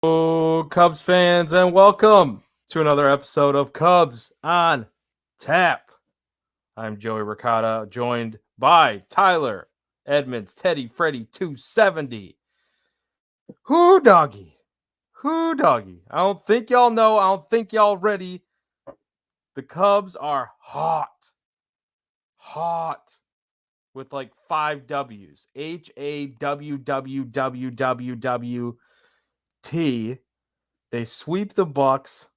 Hello, Cubs fans, and welcome to another episode of Cubs on Tap. I'm Joey Ricotta, joined by Tyler Edmonds, Teddy Freddy 270. Whoo doggy. Whoo doggy. I don't think y'all know. I don't think y'all ready. The Cubs are hot. Hot. With like 5 W's. HAWWWWWT. They sweep the Bucks,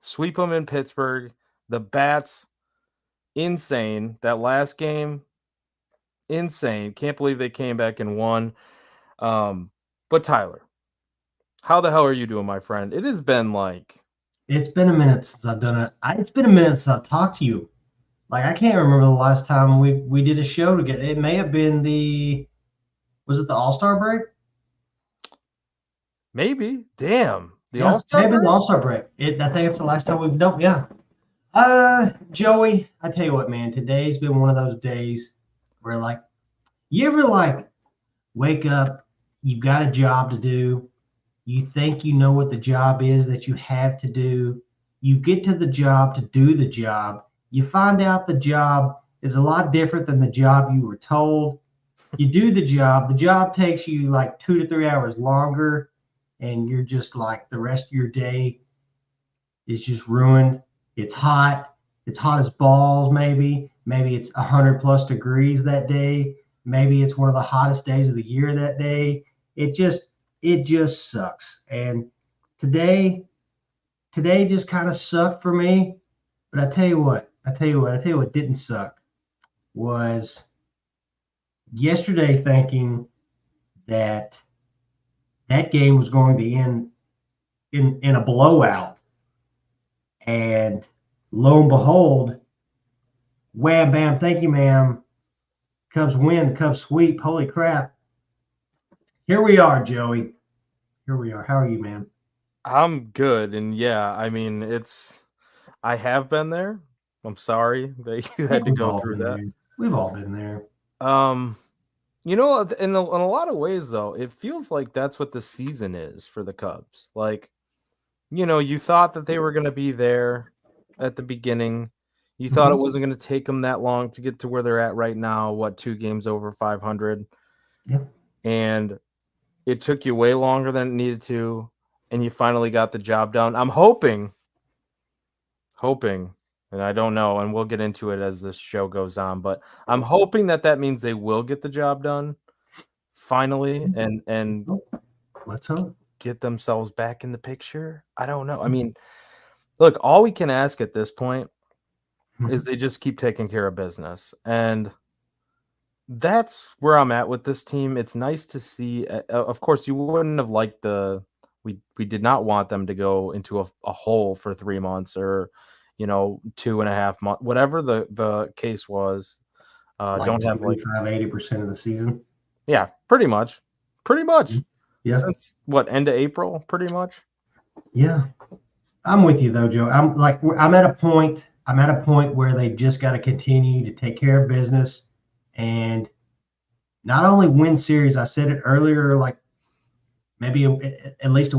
sweep them in Pittsburgh. The Bats, insane. That last game, insane. Can't believe they came back and won. But Tyler, how the hell are you doing, my friend? It has been like... It's been a minute since I've done it. It's been a minute since I've talked to you. Like, I can't remember the last time we did a show together. It may have been was it the All-Star break? Maybe. Damn. The All-Star break? Maybe the All-Star break. I think it's the last time we've done. Yeah. Joey, I tell you what, man, today's been one of those days where, like, you ever, like, wake up, you've got a job to do, you think you know what the job is that you have to do, you get to the job to do the job, you find out the job is a lot different than the job you were told, you do the job takes you like 2 to 3 hours longer, and you're just like, the rest of your day is just ruined. It's hot as balls. Maybe it's 100+ degrees that day. Maybe it's one of the hottest days of the year that day. It just sucks. And today just kind of sucked for me. But I tell you what didn't suck was yesterday thinking that game was going to end in a blowout. And lo and behold, wham, bam, thank you, ma'am. Cubs win, Cubs sweep. Holy crap. Here we are, Joey. Here we are. How are you, man? I'm good. And yeah, I mean, I have been there. I'm sorry that you had to go through that. There. We've all been there. You know, in a lot of ways, though, it feels like that's what the season is for the Cubs. Like, you know, you thought that they were going to be there at the beginning. You thought it wasn't going to take them that long to get to where they're at right now. 2 games over 500? Yeah. And it took you way longer than it needed to, and you finally got the job done. I'm hoping, and I don't know, and we'll get into it as this show goes on, but I'm hoping that means they will get the job done finally and let's hope get themselves back in the picture. I don't know. I mean, look, all we can ask at this point is they just keep taking care of business. And that's where I'm at with this team. It's nice to see. Of course, you wouldn't have liked we did not want them to go into a hole for 3 months or, 2.5 months, whatever the case was. Don't have 80% of the season. Yeah, pretty much. Yeah. Since end of April, pretty much. Yeah. I'm with you though, Joe. I'm at a point where they just got to continue to take care of business and not only win series. I said it earlier, like maybe at least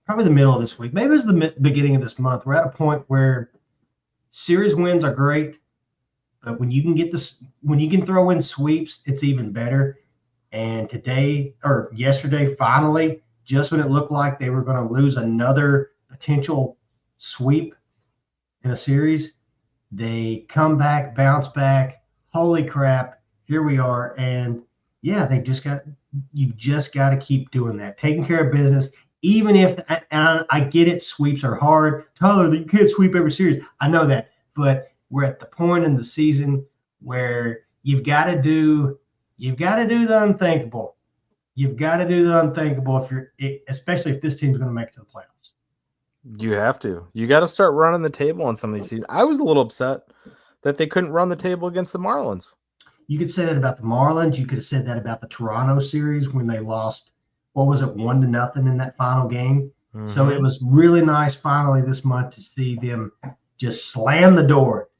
probably the middle of this week. Maybe it was the beginning of this month. We're at a point where series wins are great, but when you can throw in sweeps, it's even better. And yesterday, finally, just when it looked like they were going to lose another potential sweep in a series, they come back, bounce back. Holy crap, here we are. And yeah, you've just got to keep doing that, taking care of business. Even if, and I get it, sweeps are hard. Tyler, you can't sweep every series. I know that, but we're at the point in the season where you've got to do the unthinkable. You've got to do the unthinkable especially if this team's going to make it to the playoffs. You have to. You got to start running the table on some of these seasons. I was a little upset that they couldn't run the table against the Marlins. You could say that about the Marlins. You could have said that about the Toronto series when they lost, 1-0 in that final game. Mm-hmm. So it was really nice finally this month to see them just slam the door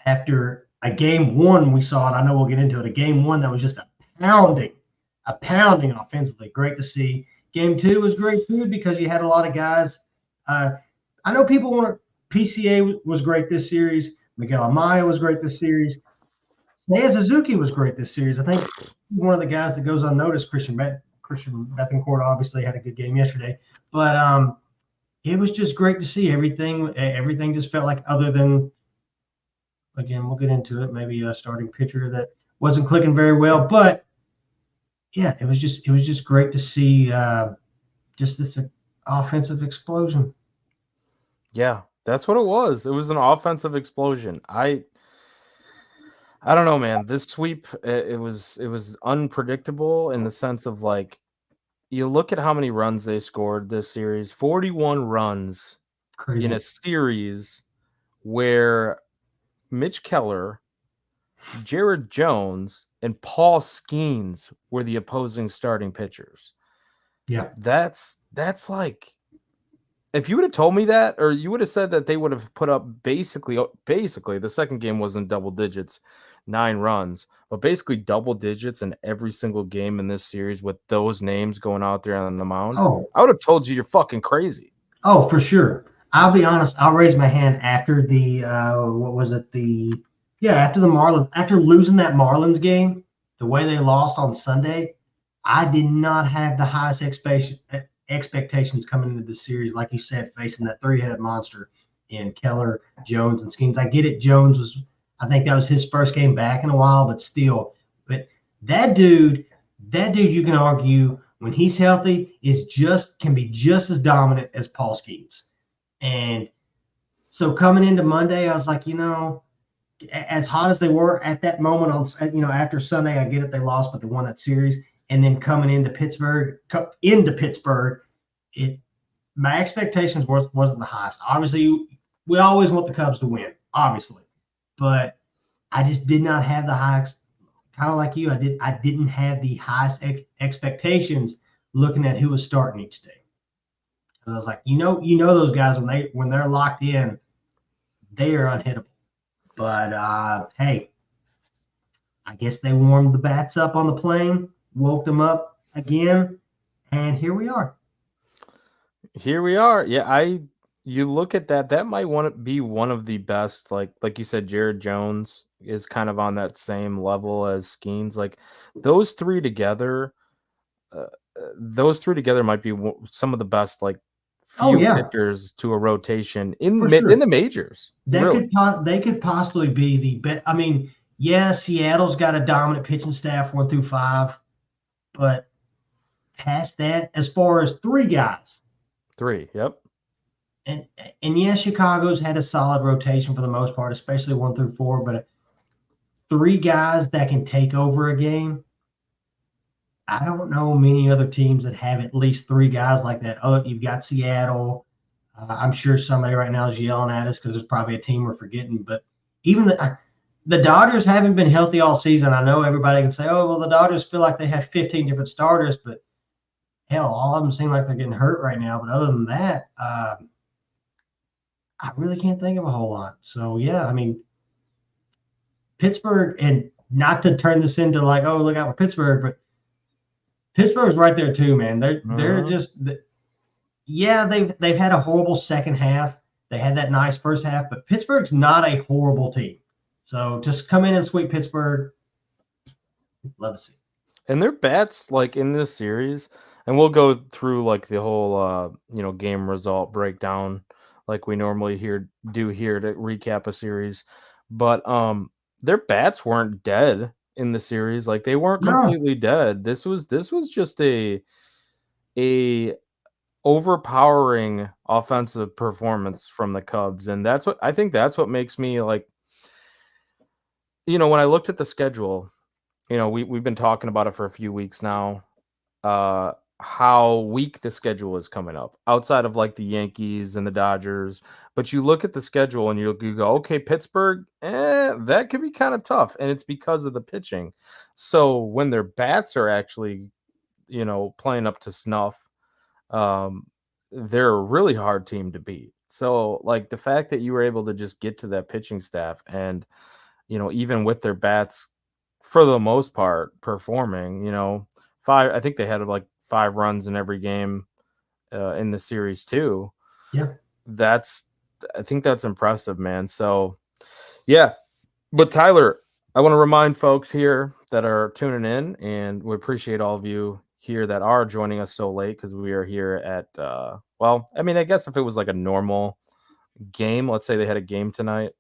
after a game one we saw, and I know we'll get into it, a game one that was just a pounding offensively. Great to see. Game 2 was great too because you had a lot of guys. I know people want PCA was great this series. Miguel Amaya was great this series. Seiya Suzuki was great this series. I think one of the guys that goes unnoticed, Christian Bethencourt, obviously had a good game yesterday, but it was just great to see everything. Everything just felt like, other than, again, we'll get into it, maybe a starting pitcher that wasn't clicking very well, but yeah, it was just great to see just this offensive explosion. Yeah, that's what it was. It was an offensive explosion. I don't know, man. This sweep, it was unpredictable in the sense of, like, you look at how many runs they scored this series, 41 runs in Crazy. a series where Mitch Keller, Jared Jones, and Paul Skeens were the opposing starting pitchers. Yeah. That's like, if you would have told me that, or you would have said that they would have put up basically the second game wasn't double digits, 9 runs, but basically double digits in every single game in this series with those names going out there on the mound, Oh, I would have told you you're fucking crazy. oh, for sure. I'll be honest. I'll raise my hand after the what was it? After the Marlins, after losing that Marlins game, the way they lost on Sunday, I did not have the highest expectations coming into the series. Like you said, facing that three-headed monster in Keller, Jones, and Skeens. I get it. Jones was, I think that was his first game back in a while, but still. But that dude, you can argue when he's healthy can be just as dominant as Paul Skeens. And so coming into Monday, I was like, as hot as they were at that moment after Sunday, I get it, they lost, but they won that series. And then coming into Pittsburgh, my expectations wasn't the highest. Obviously, we always want the Cubs to win, obviously, but I just did not have the highest. Kind of like you, I didn't have the highest expectations looking at who was starting each day. I was like, those guys when they're locked in, they are unhittable. But hey, I guess they warmed the bats up on the plane, woke them up again, and here we are. Here we are. Yeah, you look at that might want to be one of the best, like you said, Jared Jones is kind of on that same level as Skeens. Like, those three together, might be some of the best, like, Oh few yeah, pitchers to a rotation for in sure. the majors. Really. They could possibly be the best. I mean, yeah, Seattle's got a dominant pitching staff 1 through 5, but past that, as far as 3 guys, 3, yep. and yes, Chicago's had a solid rotation for the most part, especially 1 through 4. But 3 guys that can take over a game, I don't know many other teams that have at least 3 guys like that. Oh, you've got Seattle. I'm sure somebody right now is yelling at us because there's probably a team we're forgetting. But even the Dodgers haven't been healthy all season. I know everybody can say, "Oh, well, the Dodgers feel like they have 15 different starters," but hell, all of them seem like they're getting hurt right now. But other than that, I really can't think of a whole lot. So yeah, I mean, Pittsburgh, and not to turn this into like, oh, look out for Pittsburgh, but Pittsburgh's right there too, man. They're just, yeah, they've had a horrible second half. They had that nice first half, but Pittsburgh's not a horrible team. So just come in and sweep Pittsburgh. Love to see. And their bats, like, in this series, and we'll go through, like, the whole game result breakdown like we normally do here to recap a series. But their bats weren't dead in the series. Like, they weren't completely dead. This was just a overpowering offensive performance from the Cubs, and that's what makes me, like, when I looked at the schedule, we've been talking about it for a few weeks now, how weak the schedule is coming up outside of, like, the Yankees and the Dodgers. But you look at the schedule and you go, okay, Pittsburgh, that could be kind of tough. And it's because of the pitching. So when their bats are actually, playing up to snuff, they're a really hard team to beat. So, like, the fact that you were able to just get to that pitching staff and, even with their bats, for the most part, performing, I think they had like 5 runs in every game in the series too. Yeah. I think that's impressive, man. So, yeah. But Tyler, I want to remind folks here that are tuning in, and we appreciate all of you here that are joining us so late because we are here at, well, I mean, I guess if it was like a normal game, let's say they had a game tonight,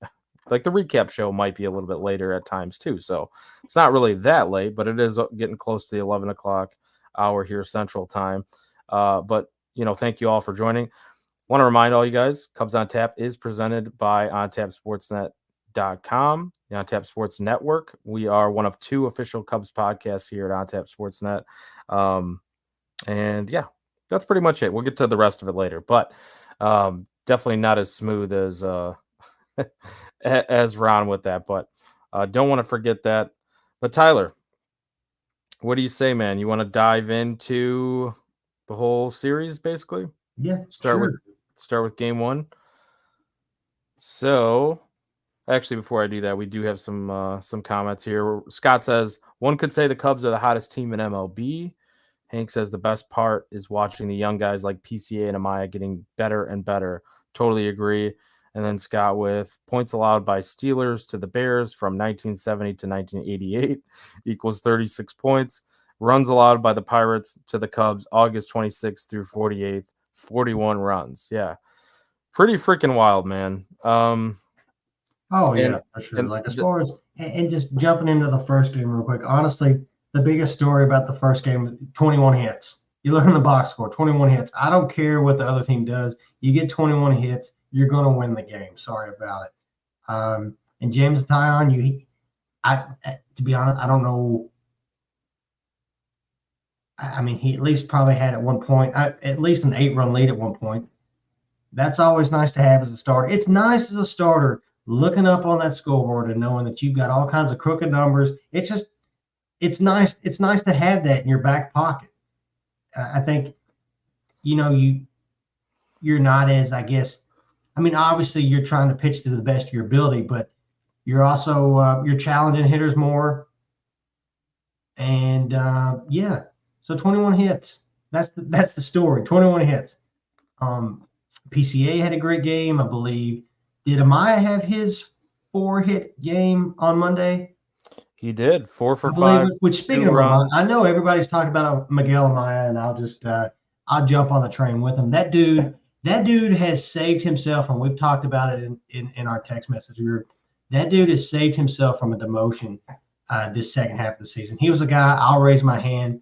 like the recap show might be a little bit later at times too. So it's not really that late, but it is getting close to the 11 o'clock hour here Central Time. But, thank you all for joining. Want to remind all you guys, Cubs on Tap is presented by OnTapSportsNet.com, the On Tap Sports Network. We are one of 2 official Cubs podcasts here at On Tap Sportsnet. And yeah, that's pretty much it. We'll get to the rest of it later, but definitely not as smooth as as Ron with that, but don't want to forget that. But Tyler, what do you say, man? You want to dive into the whole series, basically? Yeah. Start with game 1. So, actually, before I do that, we do have some comments here. Scott says, one could say the Cubs are the hottest team in MLB. Hank says the best part is watching the young guys like PCA and Amaya getting better and better. Totally agree. And then Scott with points allowed by Steelers to the Bears from 1970 to 1988 equals 36 points. Runs allowed by the Pirates to the Cubs August 26th through 48th, 41 runs. Yeah. Pretty freaking wild, man. Oh, yeah, for sure. Like as far as and just jumping into the first game real quick, honestly, the biggest story about the first game, 21 hits. You look in the box score, 21 hits. I don't care what the other team does. You get 21 hits, you're going to win the game. Sorry about it. And James Tyon, to be honest, I don't know. I mean, he at least probably had at one point, at least an 8-run lead at one point. That's always nice to have as a starter. It's nice as a starter looking up on that scoreboard and knowing that you've got all kinds of crooked numbers. It's nice. It's nice to have that in your back pocket. I think, you're not as, I guess, I mean, obviously you're trying to pitch to the best of your ability, but you're also, you're challenging hitters more. And yeah, so 21 hits. That's the story. 21 hits. PCA had a great game, I believe. Did Amaya have his 4-hit game on Monday? He did 4 for 5. Which speaking of Amaya, I know everybody's talking about Miguel Amaya, and I'll jump on the train with him. That dude has saved himself, and we've talked about it in our text message group. That dude has saved himself from a demotion this second half of the season. He was a guy, I'll raise my hand.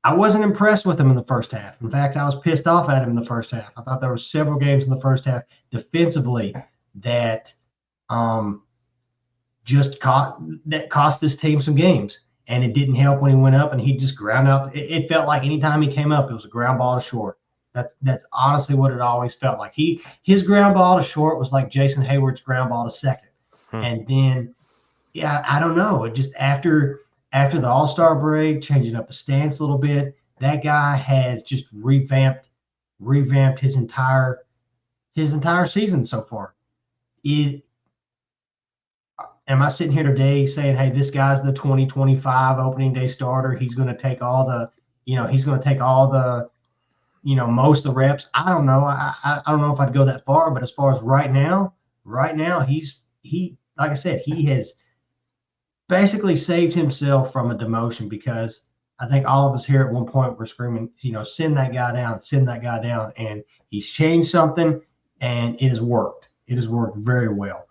I wasn't impressed with him in the first half. In fact, I was pissed off at him in the first half. I thought there were several games in the first half defensively that cost this team some games. And it didn't help when he went up and he just ground out. It felt like anytime he came up, it was a ground ball to short. That's honestly what it always felt like. His ground ball to short was like Jason Hayward's ground ball to second. And then, yeah, I don't know. It just after the All-Star break, changing up the stance a little bit, that guy has just revamped his entire season so far. Am I sitting here today saying, hey, this guy's the 2025 opening day starter? He's going to take all the, most of the reps. I don't know. I don't know if I'd go that far, but as far as right now, he like I said, he has basically saved himself from a demotion, because I think all of us here at one point were screaming, send that guy down, and he's changed something, and it has worked. It has worked very well.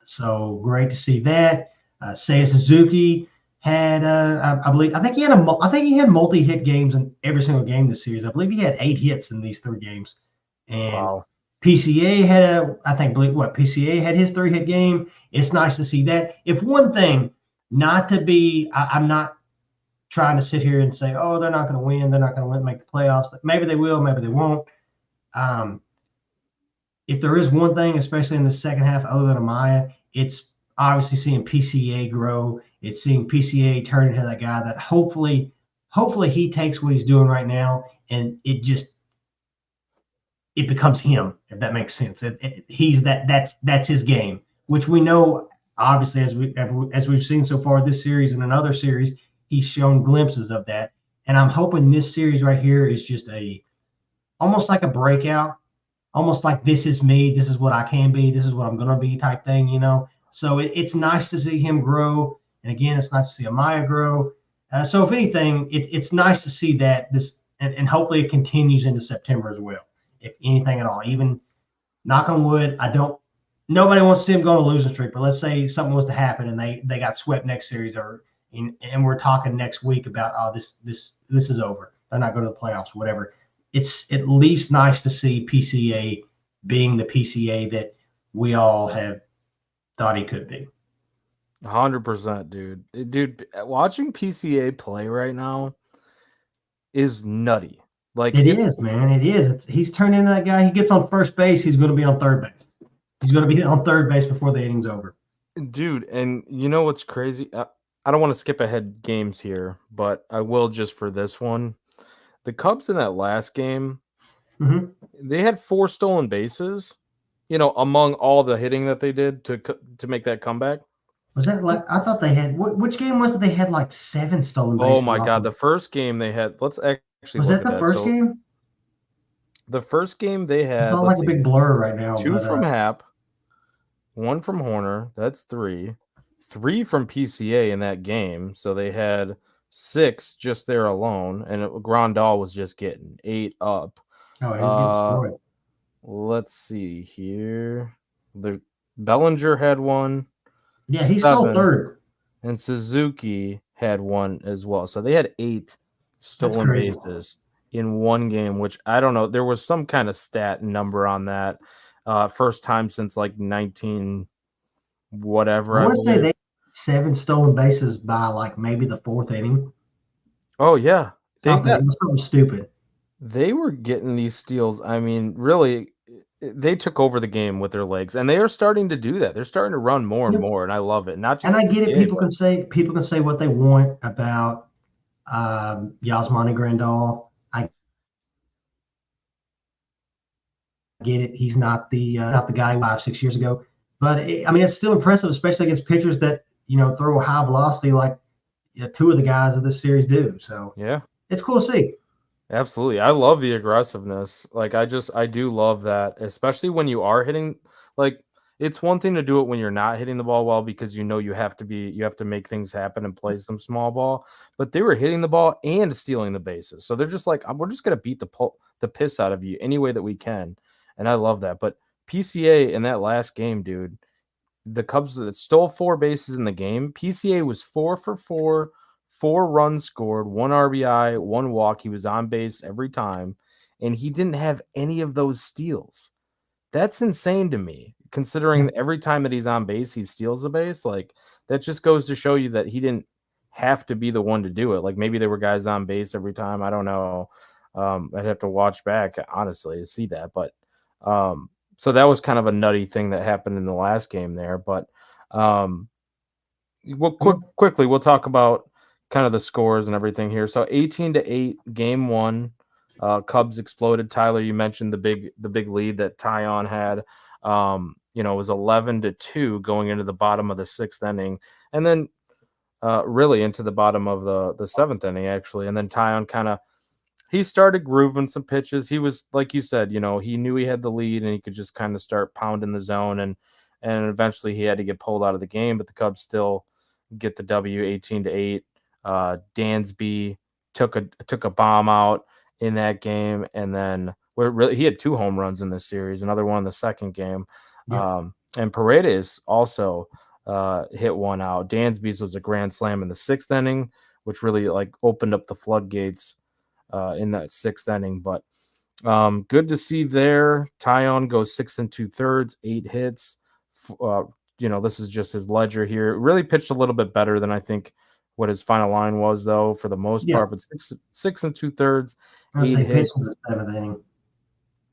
So great to see that. Seiya Suzuki had, I think he had multi-hit games in every single game this series. I believe he had 8 hits in these 3 games. And wow. PCA had PCA had his 3-hit game. It's nice to see that. If one thing, I'm not trying to sit here and say, oh, they're not going to win. They're not going to make the playoffs. Maybe they will, maybe they won't. If there is one thing, especially in the second half, other than Amaya, it's obviously seeing PCA grow. It's seeing PCA turn into that guy that hopefully he takes what he's doing right now and it becomes him, if that makes sense. That's his game, which we know, obviously, as we've seen so far this series and another series, he's shown glimpses of that. And I'm hoping this series right here is just almost like a breakout, almost like this is me, this is what I can be, this is what I'm going to be type thing, you know. So it's nice to see him grow, and again, it's nice to see Amaya grow. So if anything, it's nice to see that this, and hopefully it continues into September as well. If anything at all, even knock on wood, nobody wants to see him go on a losing streak, but let's say something was to happen and they got swept next series, and we're talking next week about, oh, this is over, they're not going to the playoffs, whatever. It's at least nice to see PCA being the PCA that we all have thought he could be. 100%, dude. Dude, watching PCA play right now is nutty. Like It is, man. It is. He's turned into that guy. He gets on first base, he's going to be on third base. He's going to be on third base before the inning's over. Dude, and you know what's crazy? I don't want to skip ahead games here, but I will just for this one. The Cubs in that last game, they had 4 stolen bases, among all the hitting that they did to make that comeback. Was that like, I thought they had, which game was it? They had like 7 stolen bases. Oh my God. The first game they had, let's actually was look that at the first game? The first game they had, it's all like a big blur right now. 2 from Happ, 1 from Horner. That's 3. 3 from PCA in that game. So they had 6 just there alone. And Grandal was just getting 8 up. Oh, he was getting destroyed. Let's see here. Bellinger had 1. Yeah, he's still third. And Suzuki had 1 as well. So they had 8 stolen bases in one game, which I don't know. There was some kind of stat number on that. First time since like 19 whatever. I want to say they had 7 stolen bases by like maybe the 4th inning. Oh, yeah. Something stupid. They were getting these steals. I mean, really, they took over the game with their legs, and they are starting to do that. They're starting to run more and more, and I love it. Not just, and I get it. People can say what they want about Yasmani Grandal. I get it. He's not the guy 5-6 years ago, but it's still impressive, especially against pitchers that throw high velocity like 2 of the guys of this series do. So yeah, it's cool to see. Absolutely. I love the aggressiveness. Like, I do love that, especially when you are hitting. Like, it's one thing to do it when you're not hitting the ball well, because you have to make things happen and play some small ball. But they were hitting the ball and stealing the bases. So they're just like, we're just going to beat the piss out of you any way that we can. And I love that. But PCA in that last game, dude, the Cubs that stole 4 bases in the game, PCA was 4 for 4. 4 runs scored, 1 RBI, 1 walk. He was on base every time, and he didn't have any of those steals. That's insane to me, considering every time that he's on base, he steals a base. Like, that just goes to show you that he didn't have to be the one to do it. Like, maybe there were guys on base every time. I don't know. I'd have to watch back, honestly, to see that. But so that was kind of a nutty thing that happened in the last game there. But quickly, we'll talk about kind of the scores and everything here. So 18-8, game 1. Cubs exploded. Tyler, you mentioned the big lead that Tyon had. It was 11-2 going into the bottom of the 6th inning, and then really into the bottom of the 7th inning, actually. And then Tyon he started grooving some pitches. He was, like you said, he knew he had the lead and he could just kind of start pounding the zone, and eventually he had to get pulled out of the game, but the Cubs still get the W, 18-8. Dansby took a bomb out in that game, and then he had 2 home runs in this series, another one in the second game. And Paredes also hit 1 out. Dansby's was a grand slam in the 6th inning, which really opened up the floodgates in that 6th inning. But good to see there. Tyon goes 6 2/3, 8 hits. This is just his ledger here. Really pitched a little bit better than I think what his final line was, though, for the most part. But 6 2/3, 8 hits. The 7th inning.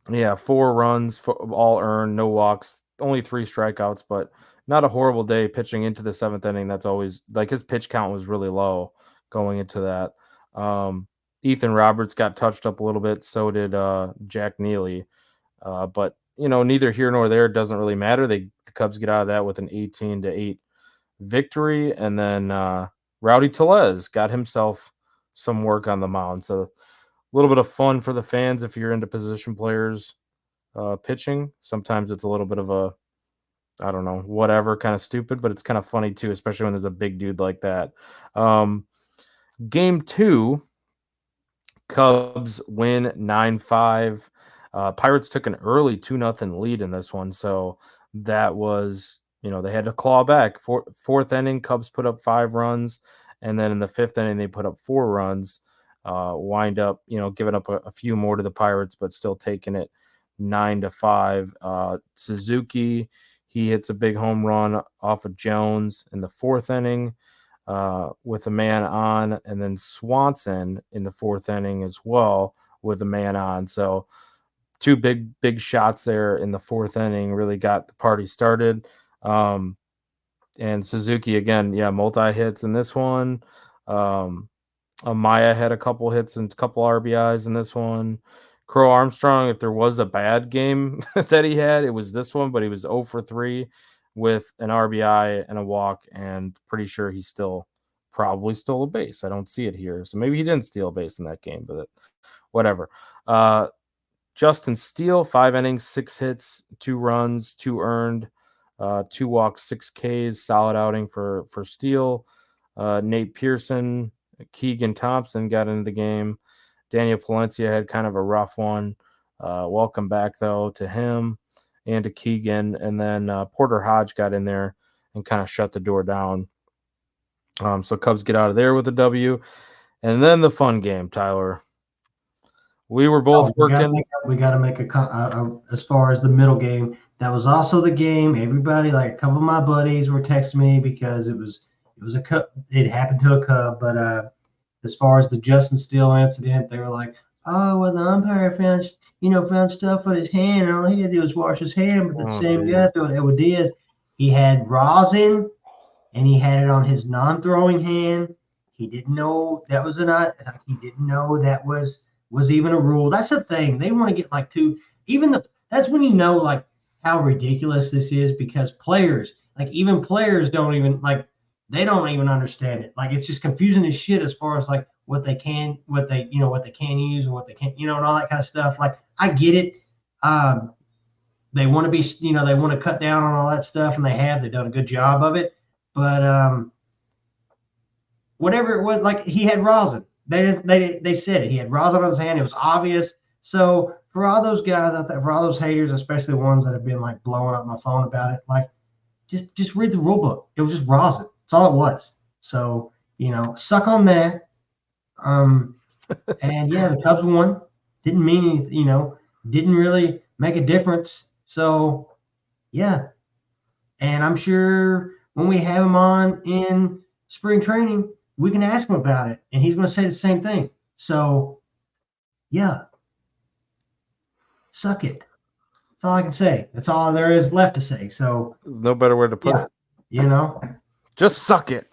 Yeah, 4 runs, all earned, no walks, only 3 strikeouts, but not a horrible day pitching into the 7th inning. That's always his pitch count was really low going into that. Ethan Roberts got touched up a little bit. So did Jack Neely. But neither here nor there. It doesn't really matter. The Cubs get out of that with an 18-8 victory, and then Rowdy Tellez got himself some work on the mound. So a little bit of fun for the fans if you're into position players pitching. Sometimes it's a little bit of a, I don't know, whatever, kind of stupid, but it's kind of funny too, especially when there's a big dude like that. Game 2, Cubs win 9-5. Pirates took an early 2-0 lead in this one, so that was, they had to claw back. Fourth inning, Cubs put up 5 runs, and then in the 5th inning, they put up 4 runs. Wind up, giving up a few more to the Pirates, but still taking it 9-5. Suzuki, he hits a big home run off of Jones in the 4th inning with a man on, and then Swanson in the 4th inning as well with a man on. So 2 big shots there in the 4th inning really got the party started. And Suzuki again, multi hits in this one. Amaya had a couple hits and a couple RBIs in this one. Crow Armstrong, if there was a bad game that he had, it was this one, but he was 0 for 3 with an RBI and a walk, and pretty sure he probably stole a base. I don't see it here. So maybe he didn't steal a base in that game, but whatever. Justin Steele, 5 innings, 6 hits, 2 runs, 2 earned, 2 walks, 6 Ks, solid outing for Steele. Nate Pearson, Keegan Thompson got into the game. Daniel Palencia had kind of a rough one. Welcome back, though, to him and to Keegan. And then Porter Hodge got in there and kind of shut the door down. So Cubs get out of there with a W. And then the fun game, Tyler. We were both working. We got to make as far as the middle game. That was also the game. Everybody, like a couple of my buddies, were texting me because it was a Cub. It happened to a Cub, but as far as the Justin Steele incident, they were like, "Oh, well, the umpire found stuff on his hand, and all he had to do was wash his hand." But the same guy, Edward Diaz, he had rosin, and he had it on his non-throwing hand. He didn't know that was He didn't know that was even a rule. That's the thing. They want to get that's when you know like how ridiculous this is, because players don't even they don't even understand it. Like, it's just confusing as shit as far as like what they can use and what they can't, and all that kind of stuff. Like, I get it. They want to be, they want to cut down on all that stuff, and they've done a good job of it. But whatever it was, like, he had rosin. They said it. He had rosin on his hand. It was obvious. So for all those guys out there, for all those haters, especially the ones that have been like blowing up my phone about it, like, just read the rule book. It was just rosin. That's all it was. So, suck on that. And the Cubs won. Didn't mean anything, didn't really make a difference. So, yeah. And I'm sure when we have him on in spring training, we can ask him about it, and he's going to say the same thing. So, yeah. Suck it. That's all I can say. That's all there is left to say. So, there's no better way to put it. Just suck it.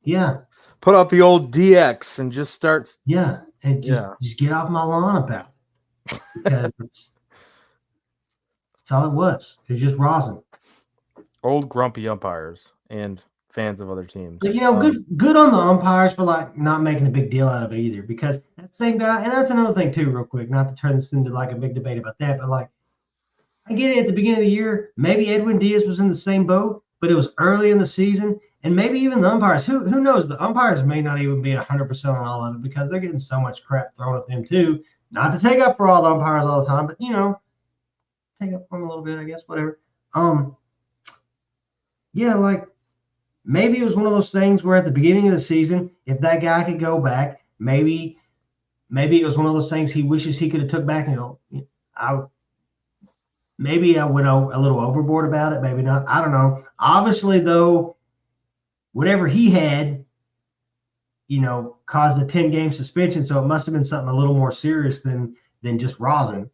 Yeah. Put out the old DX and just start. Yeah. And just get off my lawn about it. Because that's all it was. It was just rosin. Old grumpy umpires and fans of other teams. But, good on the umpires for like not making a big deal out of it either, because that same guy, and that's another thing too, real quick, not to turn this into like a big debate about that, but like, I get it, at the beginning of the year, maybe Edwin Diaz was in the same boat, but it was early in the season, and maybe even the umpires, who knows, the umpires may not even be 100% on all of it, because they're getting so much crap thrown at them too. Not to take up for all the umpires all the time, but take up for them a little bit, I guess, whatever. Like, maybe it was one of those things where at the beginning of the season, if that guy could go back, maybe it was one of those things he wishes he could have took back. Maybe I went a little overboard about it. Maybe not. I don't know. Obviously, though, whatever he had, caused a 10-game suspension. So it must have been something a little more serious than just rosin.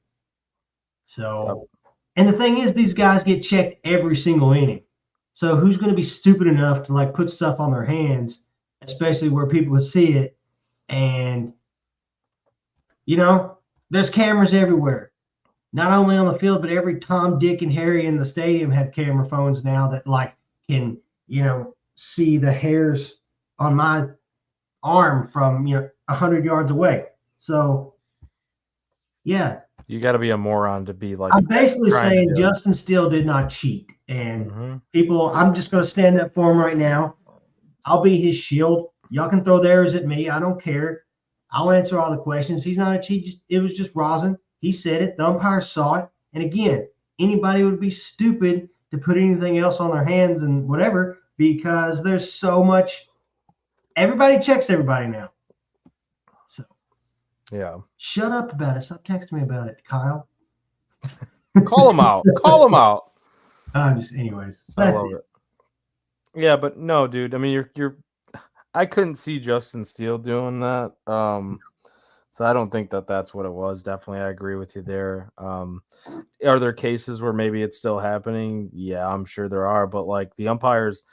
So, and the thing is, these guys get checked every single inning. So who's going to be stupid enough to like put stuff on their hands, especially where people would see it? And, there's cameras everywhere. Not only on the field, but every Tom, Dick, and Harry in the stadium have camera phones now that like can, see the hairs on my arm from 100 yards away. So yeah, You got to be a moron to be like I'm basically trying to saying do it. Justin Steele did not cheat. And Mm-hmm. people, I'm just going to stand up for him right now. I'll be his shield. Y'all can throw theirs at me. I don't care. I'll answer all the questions. He's not a cheat. It was just rosin. He said it. The umpire saw it. And again, anybody would be stupid to put anything else on their hands and whatever because there's so much. Everybody checks everybody now. So Yeah. shut up about it. Stop texting me about it, Kyle. Call him out. Call him out. I'm just, anyways. I That's love it. Yeah, but no, dude. I mean, you're. I couldn't see Justin Steele doing that. So I don't think that that's what it was. Definitely, I agree with you there. Are there cases where maybe it's still happening? Yeah, I'm sure there are. But like the umpires,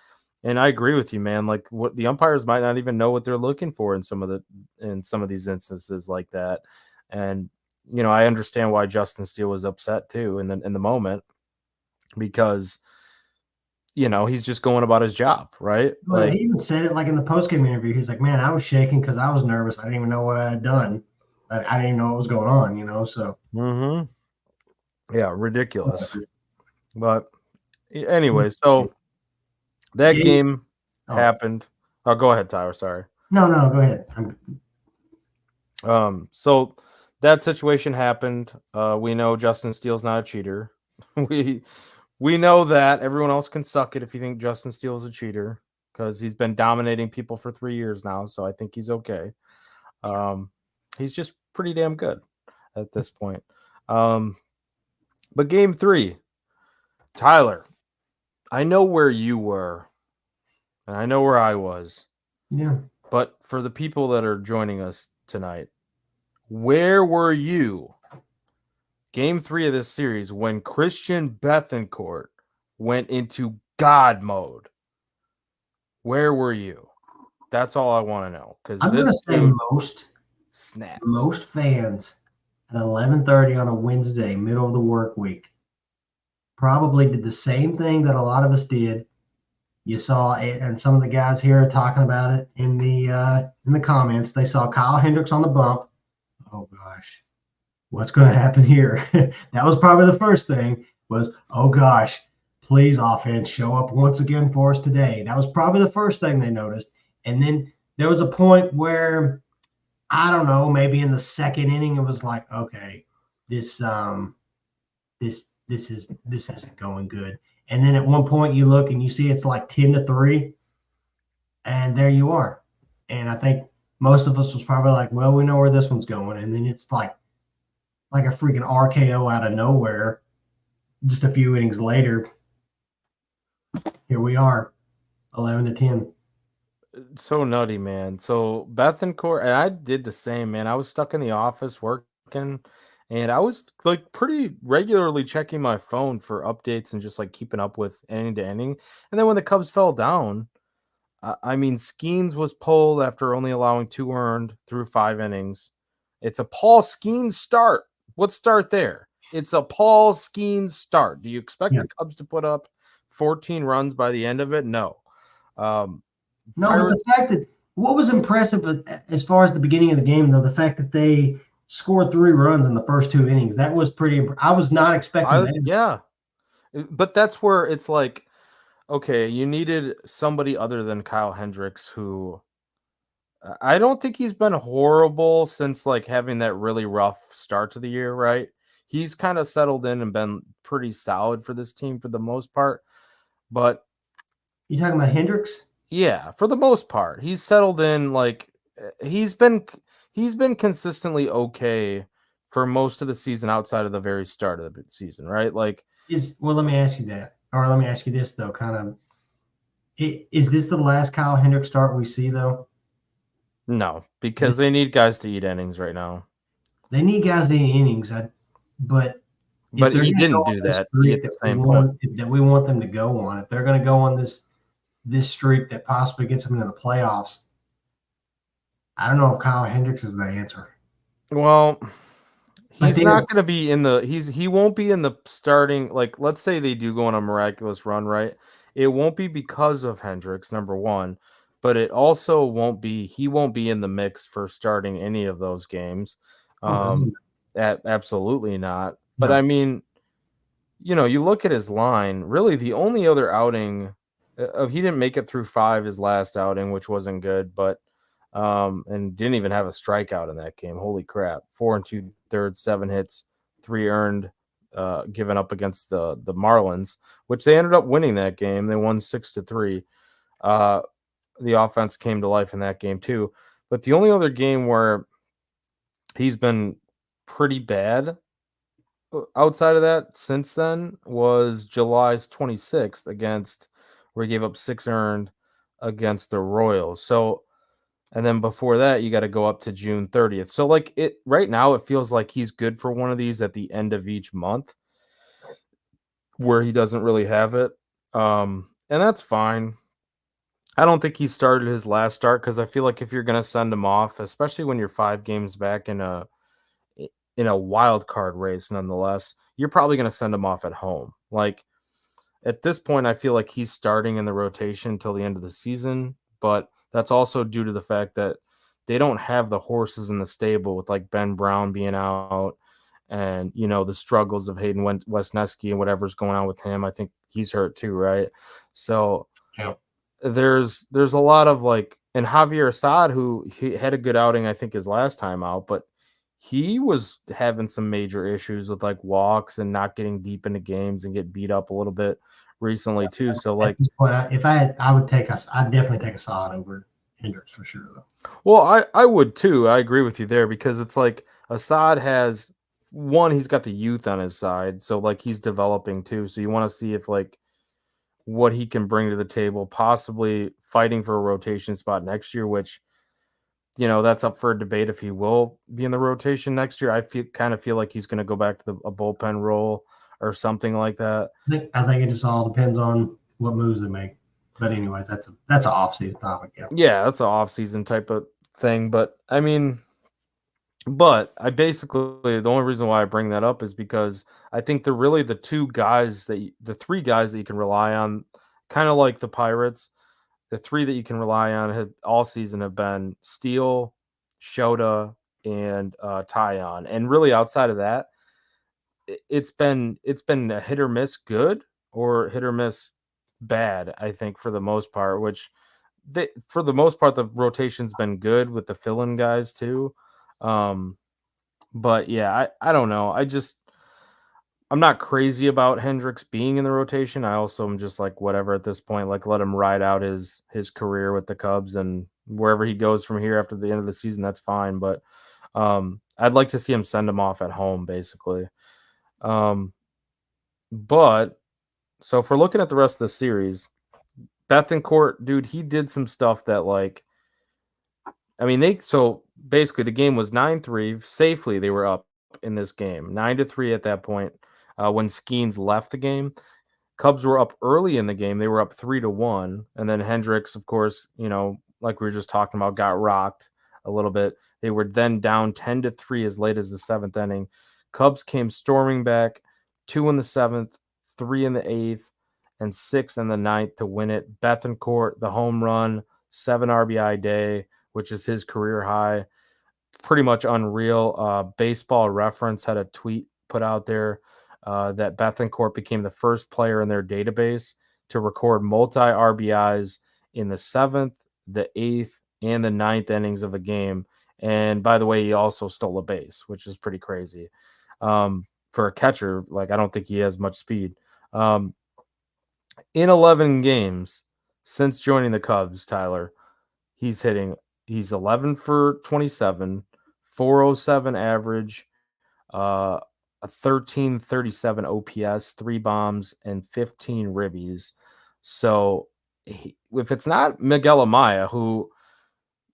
and I agree with you, man. Like what the umpires might not even know what they're looking for in some of these instances like that. And I understand why Justin Steele was upset too in the moment because he's just going about his job, right? Well, Like he even said it like in the post-game interview. He's like, "Man, I was shaking because I was nervous. I didn't even know what I had done. I didn't even know what was going on. So, yeah, ridiculous. But anyway, so that yeah, game happened. Oh, go ahead, Tyler. Sorry. no, go ahead. So that situation happened. We know Justin Steele's not a cheater. we know that. Everyone else can suck it if you think Justin Steele is a cheater because he's been dominating people for 3 years now. So I think he's okay. He's just pretty damn good at this point. But game 3, Tyler, I know where you were and I know where I was. Yeah. But for the people that are joining us tonight, where were you game 3 of this series when Christian Bethencourt went into God mode? Where were you? That's all I want to know. Because I'm going to say most fans at 11:30 on a Wednesday, middle of the work week, probably did the same thing that a lot of us did. You saw it, and some of the guys here are talking about it in the comments. They saw Kyle Hendricks on the bump. Oh gosh, what's going to happen here? That was probably the first thing. Was, oh gosh, please offense show up once again for us today. That was probably the first thing they noticed. And then there was a point where I don't know, maybe in the second inning, it was like, okay, this isn't going good. And then at one point you look and you see it's like 10-3, and there you are. And I think most of us was probably like, well, we know where this one's going. And then it's like a freaking RKO out of nowhere. Just a few innings later, here we are, 11-10. So nutty, man. So Bethencourt, and I did the same, man. I was stuck in the office working, and I was like pretty regularly checking my phone for updates and just like keeping up with inning to inning. And then when the Cubs fell down, I mean, Skeens was pulled after only allowing 2 earned through 5 innings. It's a Paul Skeens start. Let's start there. It's a Paul Skeens start. Do you expect the Cubs to put up 14 runs by the end of it? No. No, but the fact that what was impressive as far as the beginning of the game, though, the fact that they scored 3 runs in the first 2 innings, that was pretty. I was not expecting that. Yeah, but that's where it's like, okay, you needed somebody other than Kyle Hendricks, who I don't think he's been horrible since like having that really rough start to the year, right? He's kind of settled in and been pretty solid for this team for the most part. But you talking about Hendricks? Yeah, for the most part, he's settled in. Like he's been consistently okay for most of the season outside of the very start of the season, right? Like, let me ask you that, or let me ask you this though. Kind of, is this the last Kyle Hendricks start we see though? No, because they need guys to eat innings right now. They need guys to eat innings, but he didn't do that. That we want them to go on. If they're going to go on this streak that possibly gets them into the playoffs, I don't know if Kyle Hendricks is the answer. Well, he's not going to be in the he won't be in the starting. Like, let's say they do go on a miraculous run, right? It won't be because of Hendricks, number one. but it also won't be. He won't be in the mix for starting any of those games. Oh, no. Absolutely not. But No. I mean, you look at his line. Really, the only other outing he didn't make it through 5 his last outing, which wasn't good, but and didn't even have a strikeout in that game. Holy crap! 4 2/3, 7 hits, 3 earned, given up against the Marlins, which they ended up winning that game. They won 6-3. The offense came to life in that game too. But the only other game where he's been pretty bad outside of that since then was July's 26th where he gave up 6 earned against the Royals. So, and then before that, you got to go up to June 30th. So, like, it right now, it feels like he's good for one of these at the end of each month where he doesn't really have it. And that's fine. I don't think he started his last start because I feel like if you're going to send him off, especially when you're 5 games back in a wild card race, nonetheless, you're probably going to send him off at home. Like, at this point, I feel like he's starting in the rotation until the end of the season, but that's also due to the fact that they don't have the horses in the stable with like Ben Brown being out and, the struggles of Hayden Wesneski and whatever's going on with him. I think he's hurt too, right? So Yeah. there's a lot of like, and Javier Assad, who he had a good outing, I think, his last time out, but he was having some major issues with like walks and not getting deep into games and get beat up a little bit recently too. So At like, this point, if I had, I'd definitely take Assad over Hendricks for sure, though. well, I would too. I agree with you there because it's like Assad has one, he's got the youth on his side, so like he's developing too. So you want to see if like what he can bring to the table, possibly fighting for a rotation spot next year, which that's up for a debate if he will be in the rotation next year. I kind of feel like he's going to go back to a bullpen role or something like that. I think it just all depends on what moves they make. But anyways, that's an off-season topic. Yeah. Yeah, that's an off-season type of thing. But I mean, I basically the only reason why I bring that up is because I think they're really the three guys that you can rely on, kind of like the Pirates. The 3 that you can rely on all season have been Steele, Shota, and Tyon. And really outside of that, it's been a hit or miss good or hit or miss bad, I think, for the most part, which for the most part the rotation's been good with the fill-in guys too. But yeah, I don't know. I'm not crazy about Hendricks being in the rotation. I also am just like whatever at this point. Like let him ride out his career with the Cubs, and wherever he goes from here after the end of the season, that's fine. But I'd like to see him send him off at home, basically. But so if we're looking at the rest of the series, Bethancourt, dude, he did some stuff that like, I mean, so basically the game was 9-3 safely. They were up in this game 9-3 at that point. When Skeens left the game, Cubs were up early in the game. They were up 3-1. And then Hendricks, of course, like we were just talking about, got rocked a little bit. They were then down 10-3 as late as the 7th inning. Cubs came storming back, 2 in the 7th, 3 in the 8th, and 6 in the 9th to win it. Bethancourt, the home run, 7 RBI day, which is his career high. Pretty much unreal. Baseball Reference had a tweet put out there that Bethancourt became the first player in their database to record multi RBIs in the 7th, the 8th, and the 9th innings of a game. And by the way, he also stole a base, which is pretty crazy. For a catcher, like I don't think he has much speed. In 11 games since joining the Cubs, Tyler, he's 11 for 27, 407 average, a 1337 OPS, 3 bombs, and 15 ribbies. So if it's not Miguel Amaya, who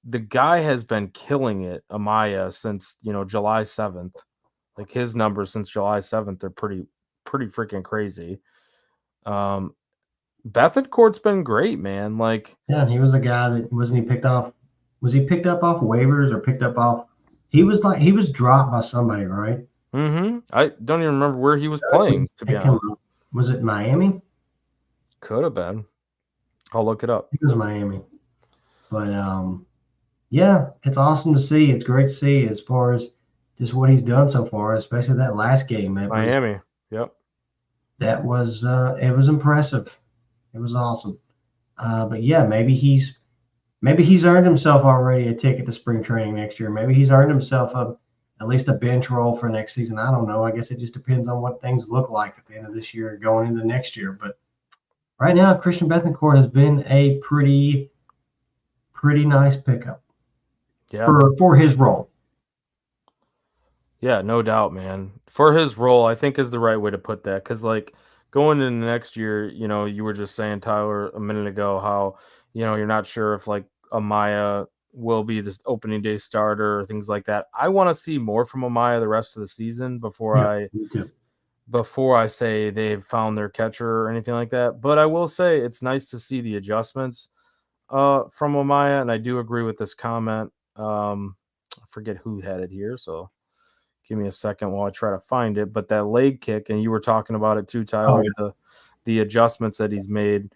the guy has been killing it, Amaya, since July 7th. Like his numbers since July 7th are pretty freaking crazy. Bethancourt's been great, man. Like, yeah, he was a guy that wasn't he picked off? Was he picked up off waivers or picked up off? He was dropped by somebody, right? I don't even remember where he was playing, to be honest. Was it Miami? Could have been. I'll look it up. It was Miami. But yeah, it's awesome to see. It's great to see as far as just what he's done so far, especially that last game. Miami. Yep. It was impressive. It was awesome. But yeah, maybe he's earned himself already a ticket to spring training next year. Maybe he's earned himself at least a bench role for next season. I don't know. I guess it just depends on what things look like at the end of this year going into next year. But right now, Christian Bethencourt has been a pretty nice pickup Yeah. for his role. Yeah, no doubt, man. For his role, I think is the right way to put that. Because like going into next year, you were just saying, Tyler, a minute ago, how you're not sure if like Amaya will be this opening day starter or things like that. I want to see more from Amaya the rest of the season before I say they've found their catcher or anything like that. But I will say it's nice to see the adjustments from Amaya, and I do agree with this comment. I forget who had it here, so give me a second while I try to find it. But that leg kick, and you were talking about it too, Tyler, the adjustments that he's made,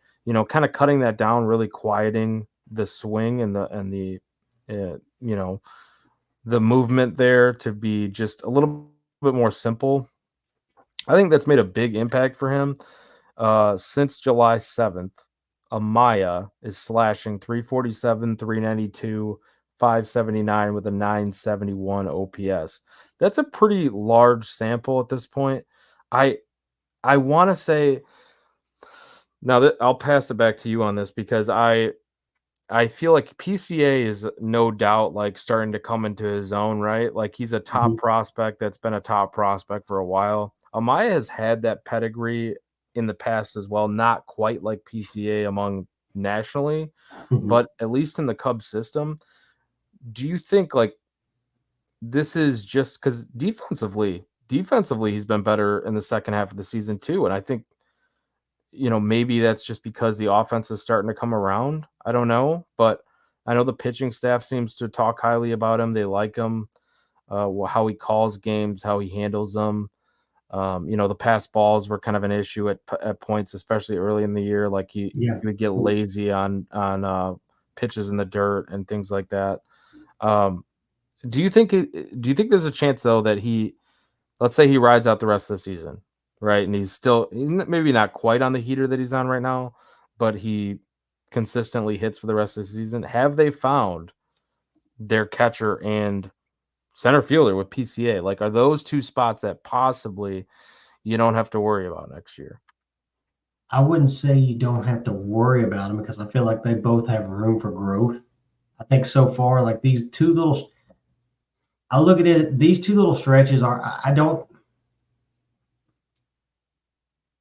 kind of cutting that down, really quieting the swing and the the movement there to be just a little bit more simple. I think that's made a big impact for him. Since July 7th, Amaya is slashing 347, 392, 579 with a 971 OPS. That's a pretty large sample at this point. I want to say now that I'll pass it back to you on this because I feel like PCA is no doubt like starting to come into his own, right? Like he's a top prospect that's been a top prospect for a while. Amaya has had that pedigree in the past as well, not quite like PCA among nationally, but at least in the Cubs system. Do you think like this is just because defensively he's been better in the second half of the season too, and I think maybe that's just because the offense is starting to come around. I don't know, but I know the pitching staff seems to talk highly about him. They like him, how he calls games, how he handles them. The pass balls were kind of an issue at points, especially early in the year. Like he would get lazy on pitches in the dirt and things like that. Do you think there's a chance though that let's say he rides out the rest of the season, right? And he's still maybe not quite on the heater that he's on right now, but he consistently hits for the rest of the season. Have they found their catcher and center fielder with PCA? Like, are those two spots that possibly you don't have to worry about next year? I wouldn't say you don't have to worry about them because I feel like they both have room for growth. I think so far, like these two little, I look at it, these two little stretches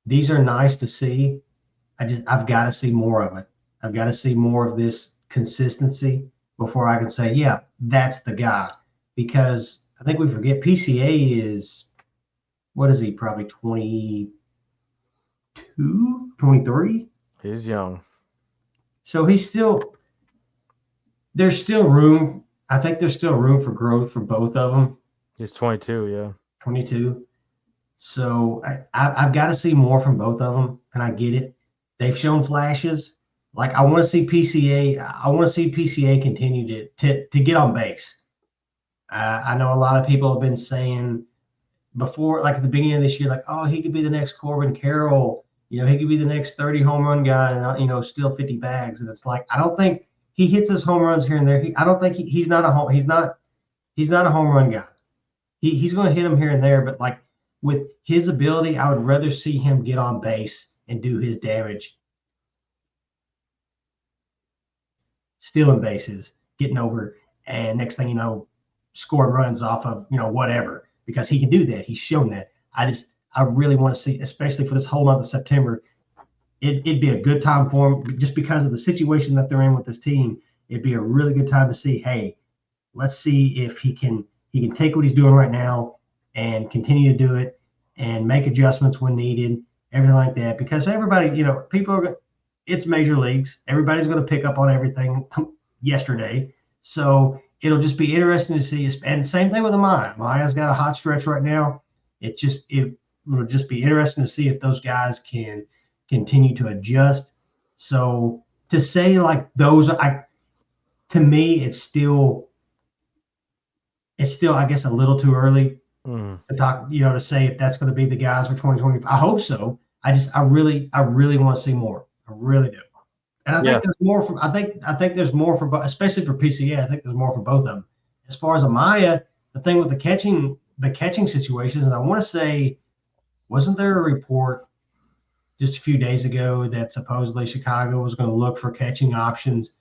these are nice to see. I've got to see more of it. I've got to see more of this consistency before I can say, yeah, that's the guy. Because I think we forget PCA is, what is he, probably 22, 23? He's young. So there's still room. I think there's still room for growth for both of them. He's 22, yeah. 22. So I've got to see more from both of them, and I get it. They've shown flashes. Like I want to see PCA. I want to see PCA continue to get on base. I know a lot of people have been saying before, like at the beginning of this year, like, oh, he could be the next Corbin Carroll. He could be the next 30 home run guy, and steal 50 bags. And it's like I don't think he hits his home runs here and there. I don't think he's not a home run guy. He's going to hit them here and there, but like with his ability, I would rather see him get on base and do his damage, stealing bases, getting over, and next thing you know, scoring runs off of whatever, because he can do that. He's shown that. I really want to see, especially for this whole month of September, it'd be a good time for him just because of the situation that they're in with this team. It'd be a really good time to see, hey, let's see if he can take what he's doing right now and continue to do it and make adjustments when needed, everything like that. Because everybody, it's major leagues. Everybody's going to pick up on everything yesterday. So it'll just be interesting to see. And same thing with Amaya. Amaya's got a hot stretch right now. It will just be interesting to see if those guys can continue to adjust. So to say like those, to me, it's still, I guess, a little too early to talk, to say if that's going to be the guys for 2025. I hope so. I really want to see more. I really do. And I think there's more from. I think there's more for, especially for PCA. I think there's more for both of them. As far as Amaya, the thing with the catching situations, and I want to say, wasn't there a report just a few days ago that supposedly Chicago was going to look for catching options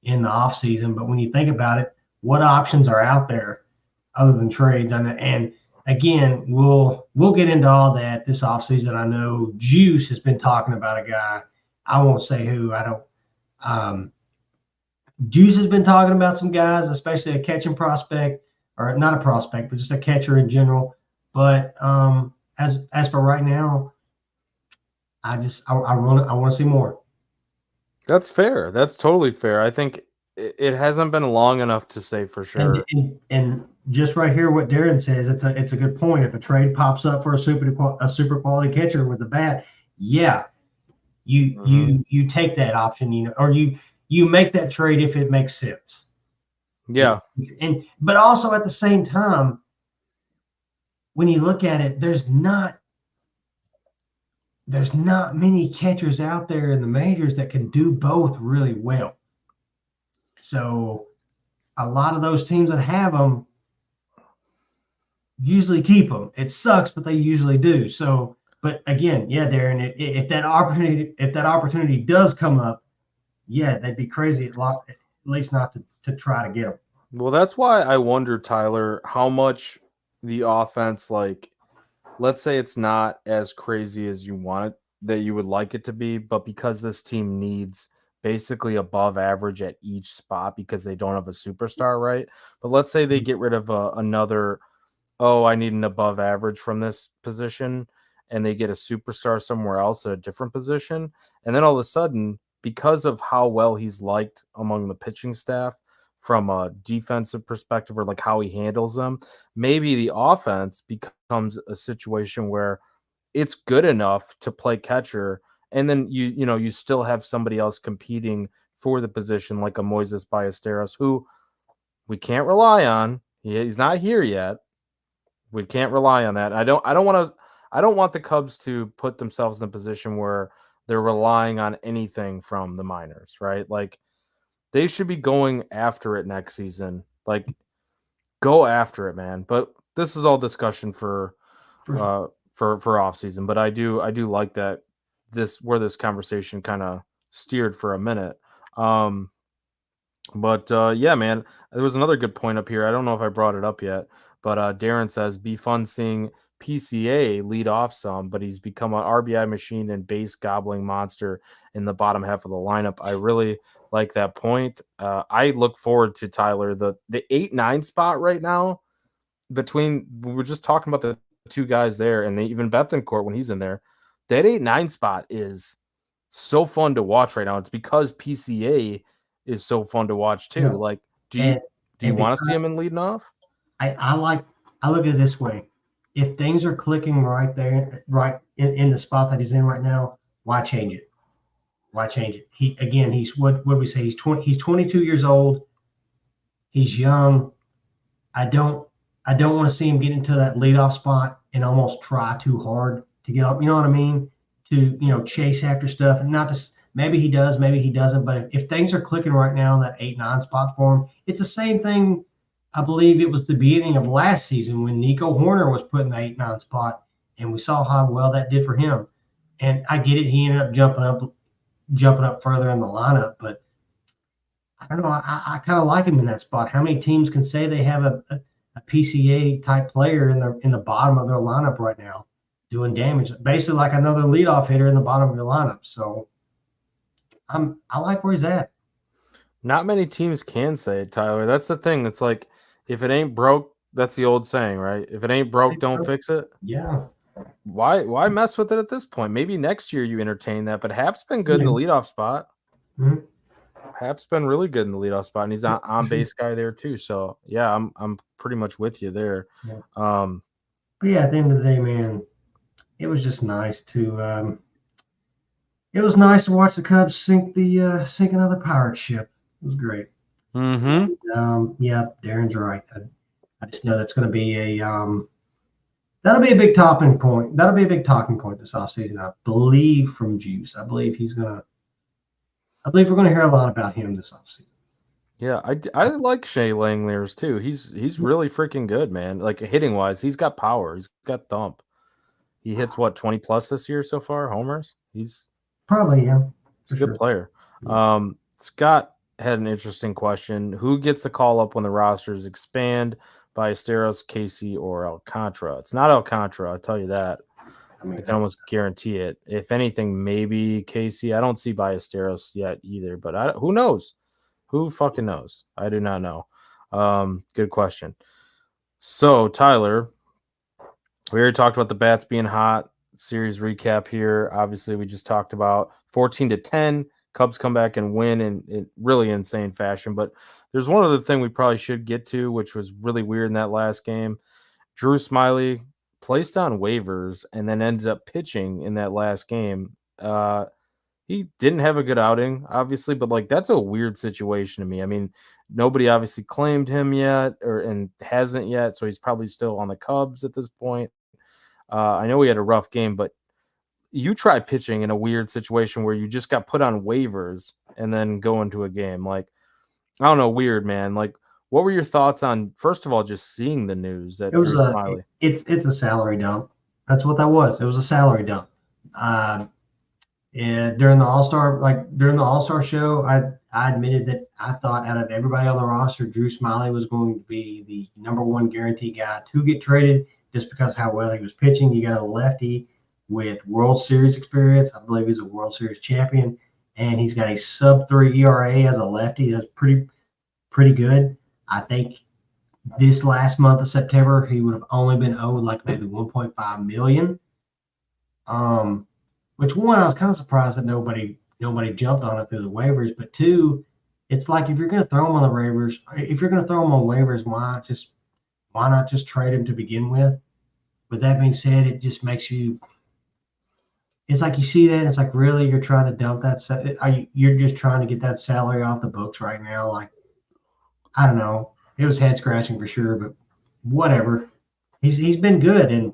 in the offseason? But when you think about it, what options are out there other than trades? And again, we'll get into all that this offseason. I know Juice has been talking about a guy. I won't say who. I don't. Juice has been talking about some guys, especially a catching prospect, or not a prospect, but just a catcher in general. But as for right now, I want to see more. That's fair. That's totally fair. I think it hasn't been long enough to say for sure. And just right here, what Darren says, it's a good point. If a trade pops up for a super quality catcher with a bat, yeah, you take that option, or you make that trade if it makes sense. Yeah. But also at the same time, when you look at it, there's not many catchers out there in the majors that can do both really well. So a lot of those teams that have them usually keep them. It sucks, but they usually do. So, but again, yeah, Darren, if that opportunity does come up, yeah, they'd be crazy at least not to try to get them. Well, that's why I wonder, Tyler, how much the offense, like, let's say it's not as crazy as you want it, that you would like it to be, but because this team needs basically above average at each spot because they don't have a superstar, right? But let's say they get rid of another, I need an above average from this position, and they get a superstar somewhere else at a different position. And then all of a sudden, because of how well he's liked among the pitching staff from a defensive perspective, or like how he handles them, maybe the offense becomes a situation where it's good enough to play catcher, and then you still have somebody else competing for the position, like a Moises Ballesteros, who we can't rely on. He's not here yet. We can't rely on that. I don't want the Cubs to put themselves in a position where they're relying on anything from the minors, right? Like, they should be going after it next season. Like, go after it, man. But this is all discussion for off season. But I do like that where this conversation kind of steered for a minute. But yeah, man, there was another good point up here. I don't know if I brought it up yet, but Darren says, be fun seeing PCA lead off some, but he's become an RBI machine and base gobbling monster in the bottom half of the lineup. I really like that point. I look forward to, Tyler, the 8-9 spot right now. We were just talking about the two guys there, and even Bethencourt when he's in there. That 8-9 spot is so fun to watch right now. It's because PCA is so fun to watch too. Yeah. Like, do you want to see him in leading off? I look at it this way. If things are clicking right there, right in the spot that he's in right now, why change it? Why change it? He's what we say? He's 22 years old. He's young. I don't want to see him get into that leadoff spot and almost try too hard to get up. You know what I mean? To chase after stuff, and not just maybe he does, maybe he doesn't. But if things are clicking right now in that 8-9 spot for him, it's the same thing. I believe it was the beginning of last season when Nico Horner was put in the 8-9 spot, and we saw how well that did for him. And I get it; he ended up jumping up further in the lineup, but I don't know. I kind of like him in that spot. How many teams can say they have a PCA type player in the bottom of their lineup right now, doing damage, basically like another leadoff hitter in the bottom of your lineup? So I like where he's at. Not many teams can say it, Tyler. That's the thing. It's like, if it ain't broke, that's the old saying, right? If it ain't broke, don't fix it. Yeah. Why mess with it at this point? Maybe next year you entertain that, but Hap's been good in the leadoff spot. Mm-hmm. Hap's been really good in the leadoff spot, and he's on base guy there too. So yeah, I'm pretty much with you there. Yeah. But yeah, at the end of the day, man, it was just nice to watch the Cubs sink another pirate ship. It was great. Mm-hmm. Yeah, Darren's right. I just know that's going to be that'll be a big talking point. That'll be a big talking point this offseason, I believe, from Juice. I believe we're going to hear a lot about him this offseason. Yeah, I like Shea Langeliers too. He's really freaking good, man. Like hitting wise, he's got power. He's got thump. He hits what 20 plus this year so far, homers. Probably, yeah, He's for a good sure. player. Scott had an interesting question. Who gets the call up when the rosters expand by Esteros, Casey, or Alcantara? It's not Alcantara, I'll tell you that. I mean, I can almost guarantee it. If anything, maybe Casey. I don't see Ballesteros yet either, but who knows? Who fucking knows? I do not know. Good question. So, Tyler, we already talked about the bats being hot. Series recap here. Obviously, we just talked about 14-10. Cubs come back and win in really insane fashion. But there's one other thing we probably should get to, which was really weird in that last game. Drew Smiley placed on waivers and then ended up pitching in that last game. He didn't have a good outing, obviously, but like that's a weird situation to me. I mean, nobody obviously claimed him yet and hasn't yet, so he's probably still on the Cubs at this point. I know he had a rough game, but you try pitching in a weird situation where you just got put on waivers and then go into a game. Like, I don't know, weird, man. Like, what were your thoughts on, first of all, just seeing the news it that was Drew Smiley? it's a salary dump. That's what that was. It was a salary dump. And during the All Star show, I admitted that I thought out of everybody on the roster, Drew Smiley was going to be the number one guarantee guy to get traded just because how well he was pitching. You got a lefty with World Series experience. I believe he's a World Series champion, and he's got a sub 3 ERA as a lefty. That's pretty good. I think this last month of September, he would have only been owed like maybe 1.5 million. Um, which one, I was kind of surprised that nobody jumped on it through the waivers. But two, it's like if you're going to throw him on the waivers, if you're going to throw him on waivers, why not just trade him to begin with? With that being said, it just makes you. It's like you see that, it's like really you're trying to dump that. You're just trying to get that salary off the books right now? Like I don't know. It was head scratching for sure, but whatever. He's been good, and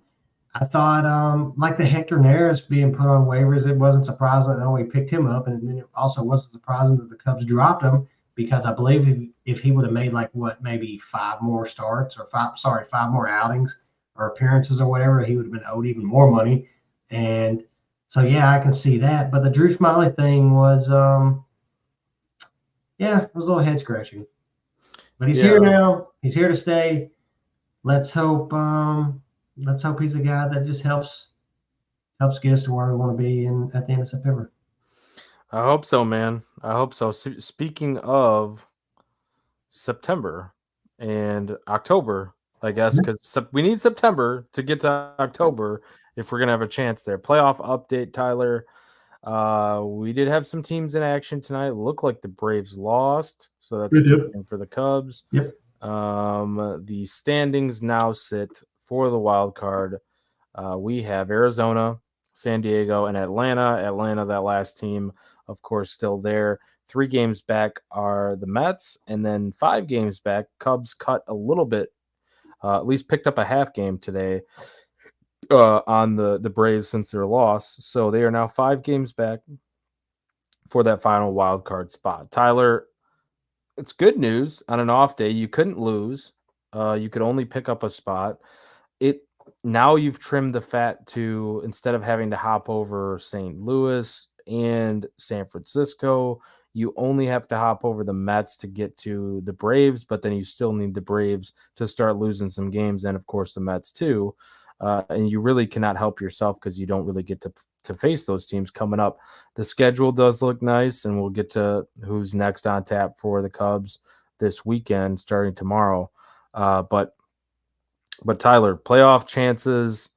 I thought like the Hector Neris being put on waivers, it wasn't surprising that we picked him up, and then it also wasn't surprising that the Cubs dropped him because I believe if he would have made like what maybe five more starts or five more outings or appearances or whatever, he would have been owed even more money. And so yeah, I can see that. But the Drew Smiley thing was yeah, it was a little head scratching. But he's here Yeah. now. He's here to stay. Let's hope. Let's hope he's a guy that just helps get us to where we want to be at the end of September. I hope so, man. I hope so. Speaking of September and October, I guess, because we need September to get to October if we're gonna have a chance there. Playoff update, Tyler. We did have some teams in action tonight. It looked like the Braves lost, so that's a good thing for the Cubs. Yep. The standings now sit for the wild card. We have Arizona, San Diego, and Atlanta. Atlanta, that last team, of course, still there. 3 games back are the Mets, and then 5 games back, Cubs cut a little bit, at least picked up a half game today on the Braves since their loss. So they are now 5 games back for that final wild card spot. Tyler, it's good news on an off day. You couldn't lose. You could only pick up a spot. Now you've trimmed the fat to, instead of having to hop over St. Louis and San Francisco, you only have to hop over the Mets to get to the Braves, but then you still need the Braves to start losing some games, and of course the Mets too. And you really cannot help yourself because you don't really get to face those teams coming up. The schedule does look nice, and we'll get to who's next on tap for the Cubs this weekend, starting tomorrow. But Tyler, playoff chances.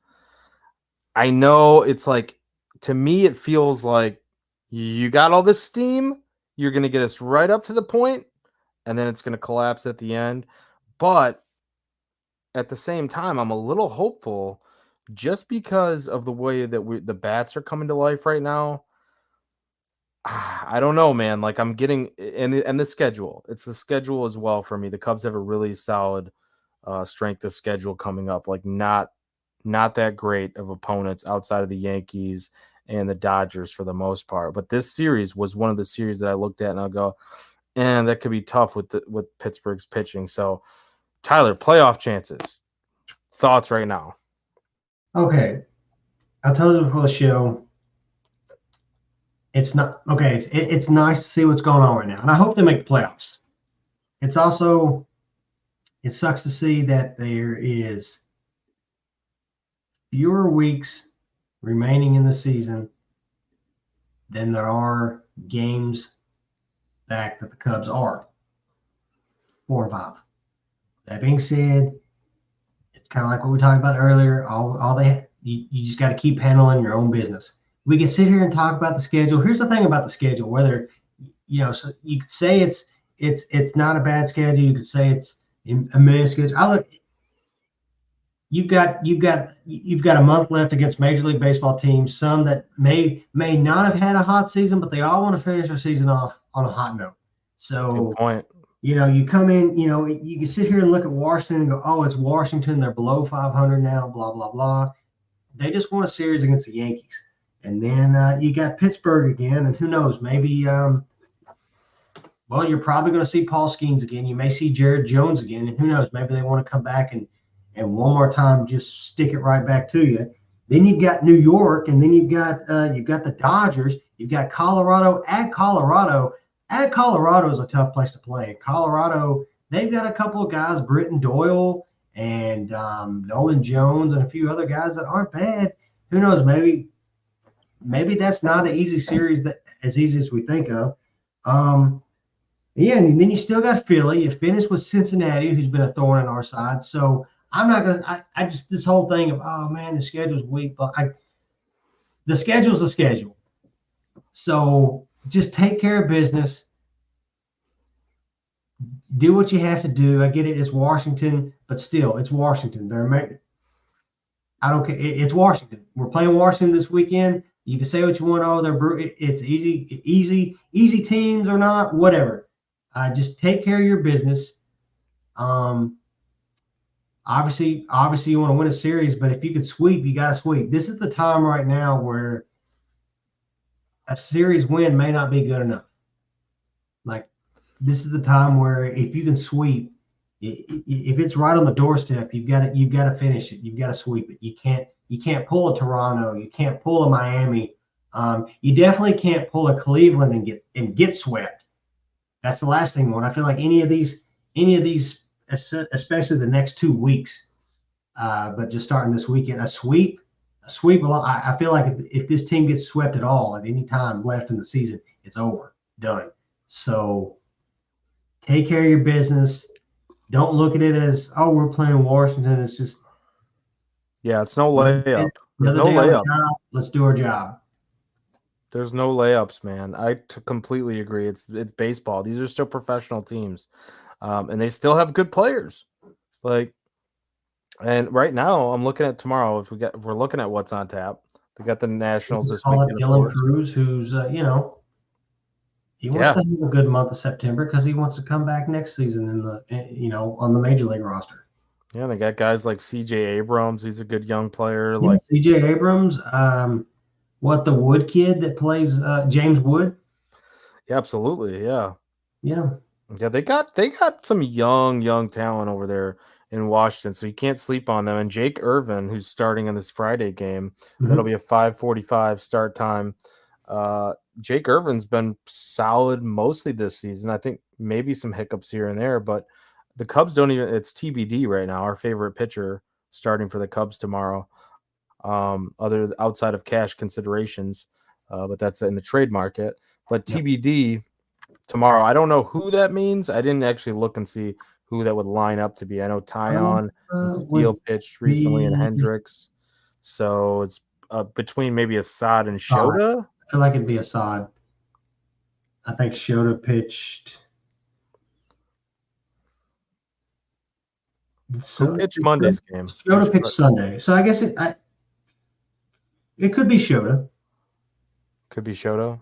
I know it's like, to me, it feels like you got all this steam. You're going to get us right up to the point, and then it's going to collapse at the end. But at the same time, I'm a little hopeful just because of the way that the bats are coming to life right now. I don't know, man. Like I'm getting and the schedule. It's the schedule as well for me. The Cubs have a really solid strength of schedule coming up. Like not that great of opponents outside of the Yankees and the Dodgers for the most part. But this series was one of the series that I looked at and I'll go, and that could be tough with Pittsburgh's pitching. So Tyler, playoff chances. Thoughts right now. Okay. I told you before the show, it's not okay. It's nice to see what's going on right now, and I hope they make the playoffs. It's also it sucks to see that there is fewer weeks remaining in the season than there are games back that the Cubs are 4-5. That being said, it's kind of like what we talked about earlier. You just got to keep handling your own business. We can sit here and talk about the schedule. Here's the thing about the schedule: whether so you could say it's not a bad schedule, you could say it's a mid schedule. You've got a month left against Major League Baseball teams. Some that may not have had a hot season, but they all want to finish their season off on a hot note. So good point. You come in, you can sit here and look at Washington and go, oh, it's Washington. They're below 500 now, blah, blah, blah. They just won a series against the Yankees. And then you got Pittsburgh again. And who knows, maybe, you're probably going to see Paul Skeens again. You may see Jared Jones again. And who knows, maybe they want to come back and one more time just stick it right back to you. Then you've got New York, and then you've got the Dodgers. You've got Colorado. Add Colorado is a tough place to play. Colorado, they've got a couple of guys, Britton Doyle and Nolan Jones and a few other guys that aren't bad. Who knows? Maybe that's not an easy series that as easy as we think of. And then you still got Philly. You finished with Cincinnati, who's been a thorn in our side. So I'm not gonna. I just this whole thing of the schedule's weak, but the schedule's the schedule. So just take care of business. Do what you have to do. I get it. It's Washington, but still, it's Washington. I don't care. It's Washington. We're playing Washington this weekend. You can say what you want. Oh, it's easy teams or not, whatever. Just take care of your business. Obviously, you want to win a series, but if you could sweep, you got to sweep. This is the time right now where a series win may not be good enough. Like, this is the time where if you can sweep, if it's right on the doorstep, you've got to finish it. You've got to sweep it. You can't pull a Toronto. You can't pull a Miami. You definitely can't pull a Cleveland and get swept. That's the last thing. When I feel like any of these, especially the next 2 weeks, but just starting this weekend, a sweep. I feel like if this team gets swept at all at any time left in the season, it's over, done. So take care of your business. Don't look at it as, oh, we're playing Washington. It's just it's no layup. Another no day on the layup. job. Let's do our job. There's no layups, man. I completely agree. It's baseball. These are still professional teams, and they still have good players. And right now, I'm looking at tomorrow. If we're looking at what's on tap, they got the Nationals this weekend. Dylan Cruz, who's he wants to have a good month of September because he wants to come back next season on the major league roster. Yeah, they got guys like C.J. Abrams. He's a good young player. Yeah, C.J. Abrams. The Wood kid that plays James Wood? Yeah, absolutely. Yeah. Yeah. Yeah, they got some young talent over there in Washington, so you can't sleep on them. And Jake Irvin, who's starting in this Friday game, that'll be a 5:45 start time. Jake Irvin's been solid mostly this season. I think maybe some hiccups here and there, but the Cubs don't even. It's TBD right now. Our favorite pitcher starting for the Cubs tomorrow. Outside of cash considerations, but that's in the trade market. But TBD tomorrow. I don't know who that means. I didn't actually look and see who that would line up to be. I know Tyon and Steele pitched recently and Hendricks. So it's between maybe Assad and Shota. I feel like it'd be Assad. I think Shota pitched. Who pitched Monday's game? Shota pitched Sunday. So I guess it could be Shota. Could be Shota.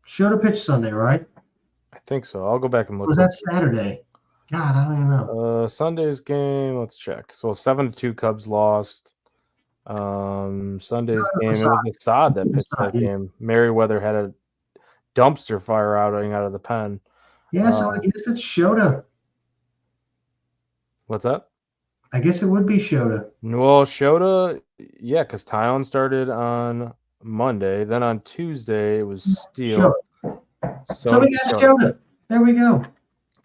Shota pitched Sunday, right? I think so. I'll go back and look. Was that Saturday? God, I don't even know. Sunday's game. Let's check. So 7-2 Cubs lost. Sunday's game. It was Assad that pitched that game. Merriweather had a dumpster fire outing out of the pen. Yeah, so I guess it's Shota. What's that? I guess it would be Shota. Well, Shota, yeah, because Tyon started on Monday. Then on Tuesday, it was Steele. So we got Shota. There we go.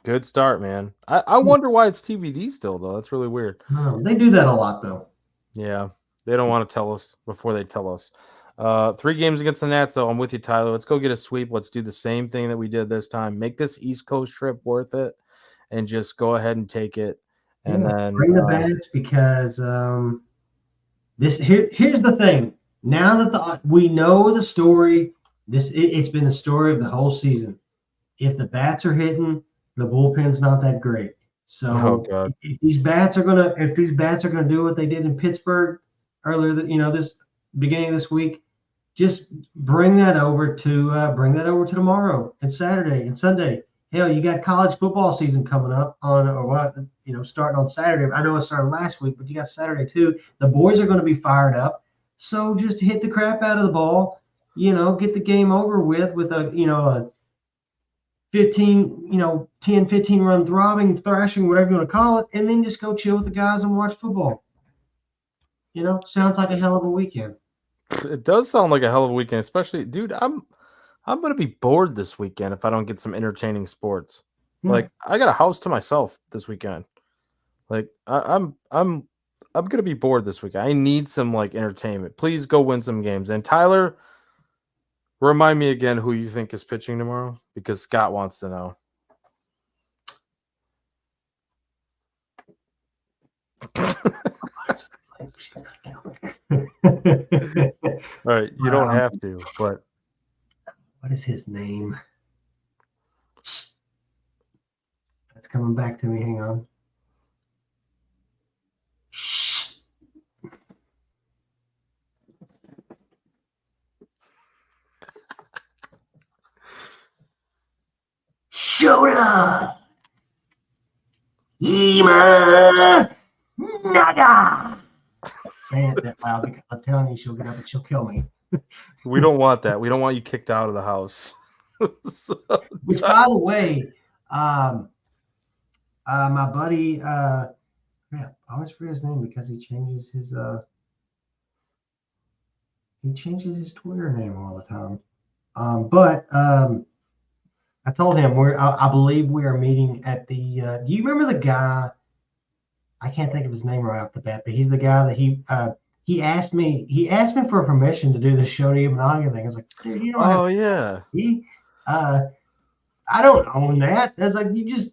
Good start, man. I wonder why it's TBD still, though. That's really weird. They do that a lot, though. Yeah, they don't want to tell us before they tell us. 3 games against the Nats, so I'm with you, Tyler. Let's go get a sweep. Let's do the same thing that we did this time. Make this East Coast trip worth it, and just go ahead and take it. And then bring the bats because here's the thing. Now that we know the story, it's been the story of the whole season. If the bats are hitting, the bullpen's not that great. So if these bats are gonna do what they did in Pittsburgh earlier, this beginning of this week, just bring that over to tomorrow and Saturday and Sunday. Hell, you got college football season coming up starting on Saturday. I know it started last week, but you got Saturday too. The boys are going to be fired up. So just hit the crap out of the ball, get the game over with a 10, 15 run thrashing, whatever you want to call it, and then just go chill with the guys and watch football. Sounds like a hell of a weekend. It does sound like a hell of a weekend, especially, dude, I'm going to be bored this weekend if I don't get some entertaining sports. Like, I got a house to myself this weekend. Like, I'm going to be bored this weekend. I need some, entertainment. Please go win some games. And Tyler, remind me again who you think is pitching tomorrow, because Scott wants to know. All right, you don't have to, but what is his name? That's coming back to me. Hang on. Shota! Ima! Nada! Saying it that loud because I'm telling you she'll get up and she'll kill me. We don't want that. We don't want you kicked out of the house. Which, by the way, my buddy, I always forget his name because he changes his Twitter name all the time. But I told him I believe we are meeting at the. Do you remember the guy? I can't think of his name right off the bat, but he's the guy that he asked me for permission to do the Shota Imanaga thing. I was like, dude, you don't have yeah. I don't own that. That's like, you just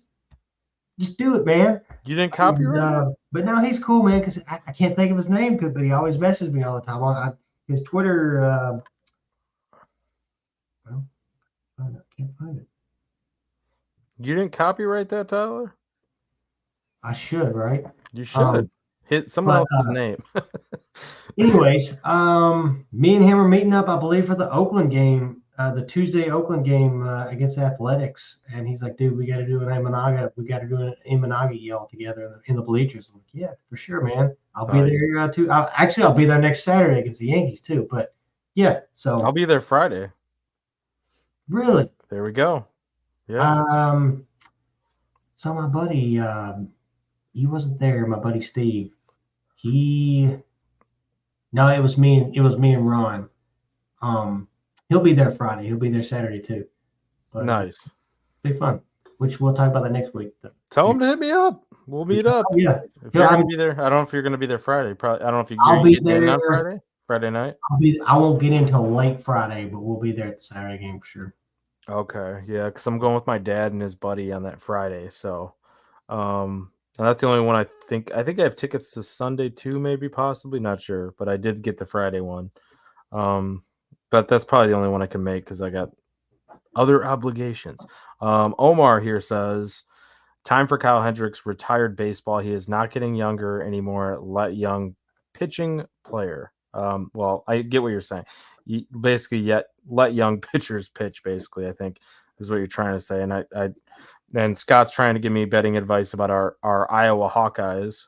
do it, man. You didn't copyright it? But no, he's cool, man, because I can't think of his name, but he always messages me all the time. His Twitter, I can't find it. You didn't copyright that, Tyler? I should, right? You should. Hit someone else's name. Anyways, me and him are meeting up, I believe, for the Oakland game, the Tuesday Oakland game against Athletics. And he's like, dude, we got to do an Imanaga. We got to do an Imanaga yell together in the bleachers. I'm like, yeah, for sure, man. I'll be there too. I'll be there next Saturday against the Yankees too. But yeah, so I'll be there Friday. Really? There we go. Yeah. So my buddy, he wasn't there. My buddy Steve. No, it was me and Ron. He'll be there Friday. He'll be there Saturday too. But, nice. Be fun. Which we'll talk about that next week. Tell him to hit me up. We'll meet up. Yeah. If you're gonna be there, I don't know if you're gonna be there Friday. Probably. I don't know if I'll be there on Friday. Friday night. I won't get in until late Friday, but we'll be there at the Saturday game for sure. Okay. Yeah, because I'm going with my dad and his buddy on that Friday. So, and that's the only one I think. I think I have tickets to Sunday too, maybe, possibly, not sure. But I did get the Friday one. But that's probably the only one I can make because I got other obligations. Omar here says, time for Kyle Hendricks, retired baseball. He is not getting younger anymore. Let young pitching player. Well, I get what you're saying. You basically let young pitchers pitch. Basically, I think is what you're trying to say. And Scott's trying to give me betting advice about our Iowa Hawkeyes.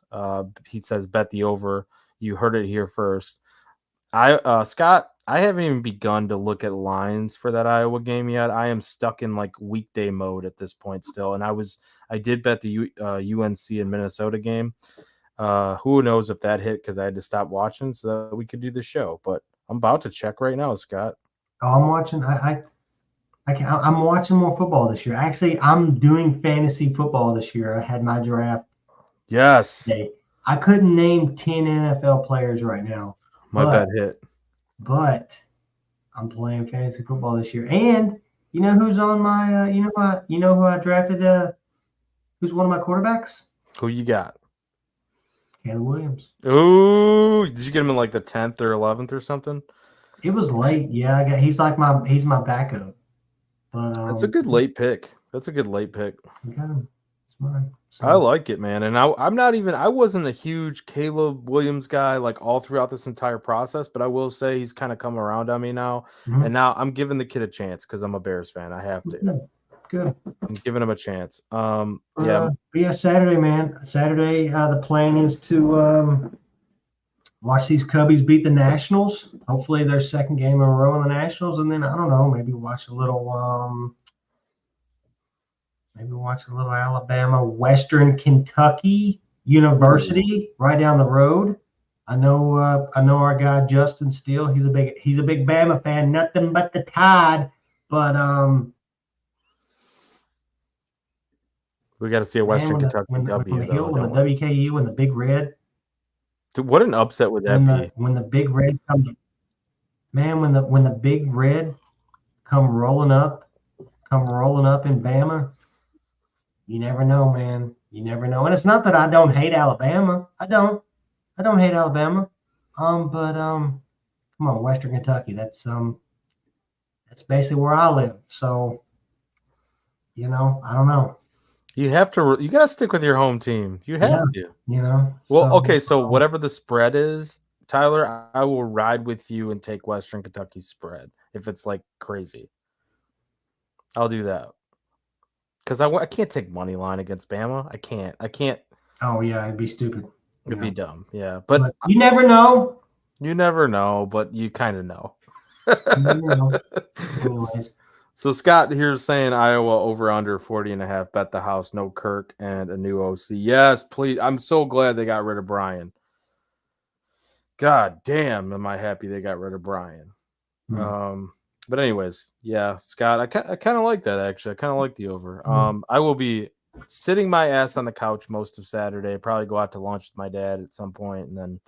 He says bet the over. You heard it here first. Scott, I haven't even begun to look at lines for that Iowa game yet. I am stuck in like weekday mode at this point still, and I did bet the UNC and Minnesota game. Who knows if that hit because I had to stop watching so that we could do the show. But I'm about to check right now, Scott. Oh, I'm watching. I'm watching more football this year. Actually, I'm doing fantasy football this year. I had my draft Yes, day. I couldn't name 10 NFL players right now, my bet hit. but I'm playing fantasy football this year. And you know who's on my? You know who I drafted? Who's one of my quarterbacks? Who you got? Caleb Williams. Ooh, did you get him in like the 10th or 11th or something? It was late. Yeah, he's my backup. But That's a good late pick. That's a good late pick. Okay. It's mine. So, I like it, man. And I wasn't a huge Caleb Williams guy like all throughout this entire process, but I will say he's kind of come around on me now. Mhm. And now I'm giving the kid a chance because I'm a Bears fan. I have to. Good. I'm giving him a chance. But yeah, Saturday, man. Saturday, the plan is to watch these Cubbies beat the Nationals. Hopefully, their second game in a row in the Nationals, and then I don't know, maybe watch a little Alabama, Western Kentucky University right down the road. I know our guy Justin Steele. He's a big Bama fan. Nothing but the Tide, but we got to see a Western Kentucky W. When the WKU and the Big Red. Dude, what an upset would that be? When the Big Red comes, man, when the Big Red come rolling up in Bama, you never know, man. You never know. And it's not that I don't hate Alabama. I don't hate Alabama. But come on, Western Kentucky. That's basically where I live. So, I don't know. You got to stick with your home team. You have to. Well, okay, so whatever the spread is, Tyler, I will ride with you and take Western Kentucky spread if it's like crazy. I'll do that. Because I can't take money line against Bama. I can't. Oh, yeah, it'd be stupid. It'd be dumb, yeah. But you never know. You never know, but you kind of know. You never know. Anyways. So Scott here's saying Iowa over under 40.5. Bet the house, no Kirk and a new OC. Yes, please. I'm so glad they got rid of Brian. God damn, am I happy they got rid of Brian. Mm-hmm. But anyways, yeah, Scott, I kind of like that actually. I kind of like the over. I will be sitting my ass on the couch most of Saturday. Probably go out to lunch with my dad at some point, and then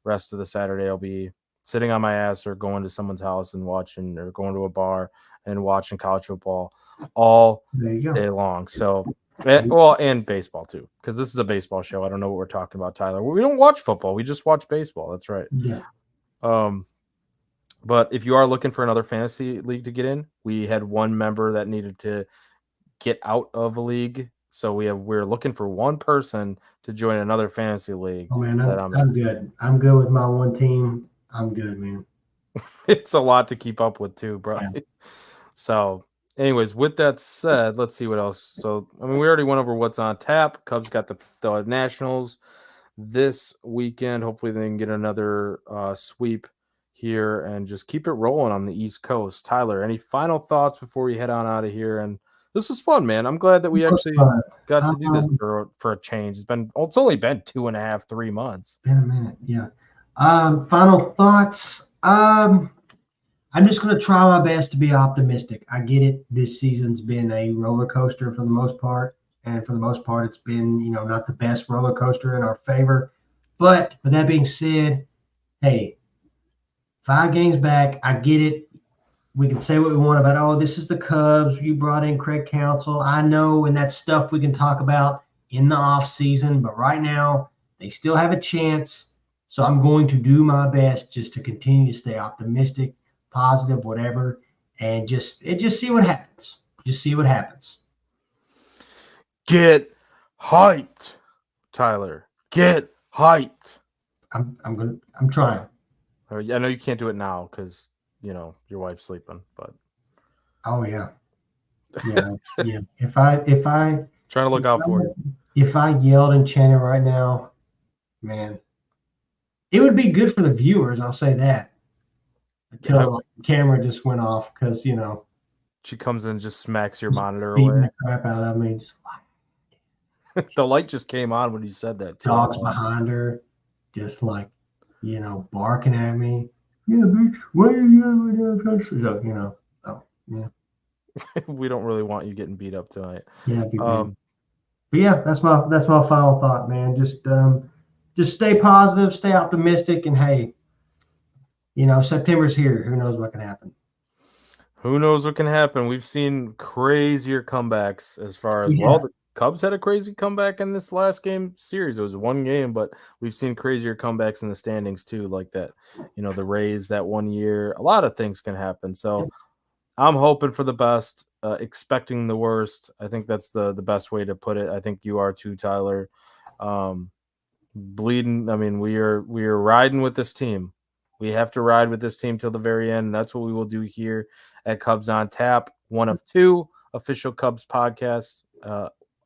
rest of the Saturday I'll be sitting on my ass or going to someone's house and watching, or going to a bar and watching college football all day long. So, and baseball too, because this is a baseball show. I don't know what we're talking about, Tyler. We don't watch football. We just watch baseball. That's right. Yeah. But if you are looking for another fantasy league to get in, we had one member that needed to get out of a league. So we're looking for one person to join another fantasy league. Oh man, I'm good. I'm good with my one team. I'm good, man. It's a lot to keep up with too, bro. Yeah. So anyways, with that said, let's see what else. So, I mean, we already went over what's on tap. Cubs got the Nationals this weekend. Hopefully they can get another sweep here and just keep it rolling on the East Coast. Tyler, any final thoughts before we head on out of here? And this was fun, man. I'm glad that we actually got to do this for a change. It's only been 2.5, 3 months. Been a minute, yeah. Final thoughts. I'm just going to try my best to be optimistic. I get it. This season's been a roller coaster for the most part. And for the most part, it's been, not the best roller coaster in our favor. But with that being said, hey, 5 games back, I get it. We can say what we want about, this is the Cubs. You brought in Craig Counsell. I know, and that's stuff we can talk about in the offseason. But right now, they still have a chance. So I'm going to do my best just to continue to stay optimistic, positive, whatever, and just see what happens. Just see what happens. Get hyped, Tyler. Get hyped. I'm trying. I know you can't do it now because your wife's sleeping, but Oh yeah, yeah. If I trying to look out for you. if I yelled and chanted right now, man, it would be good for the viewers. I'll say that. Until the camera just went off because She comes in and just smacks your monitor beating away. the crap out of me. Just The light just came on when you said that too. dogs behind her, just like barking at me. Yeah, bitch, what are you doing? So, oh yeah. We don't really want you getting beat up tonight. Yeah, it'd be bad. But yeah, that's my final thought, man. Just stay positive, stay optimistic, and hey, September's here. Who knows what can happen? Who knows what can happen? We've seen crazier comebacks as far as Yeah. the Cubs had a crazy comeback in this last game series. It was one game, but we've seen crazier comebacks in the standings too, like that. The Rays that one year. A lot of things can happen. So I'm hoping for the best, expecting the worst. I think that's the best way to put it. I think you are too, Tyler. Bleeding. I mean, we are riding with this team. We have to ride with this team till the very end. And that's what we will do here at Cubs on Tap, one of two official Cubs podcasts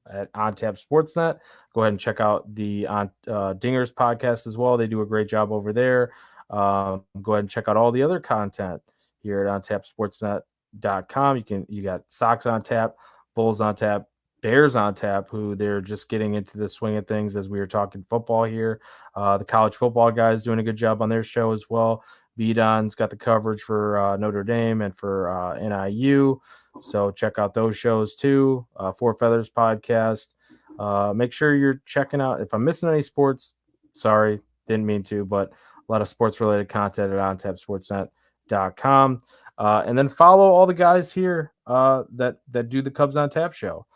at On Tap Sportsnet. Go ahead and check out the Dingers podcast as well. They do a great job over there. Go ahead and check out all the other content here at OnTapSportsnet.com. You got Sox on Tap, Bulls on Tap, Bears on Tap, who they're just getting into the swing of things as we were talking football here. The college football guys doing a good job on their show as well. B-Don's got the coverage for Notre Dame and for NIU. So check out those shows too. Four Feathers podcast. Make sure you're checking out. If I'm missing any sports, sorry, didn't mean to, but a lot of sports related content at OnTapSportsnet.com. And then follow all the guys here that do the Cubs on Tap show.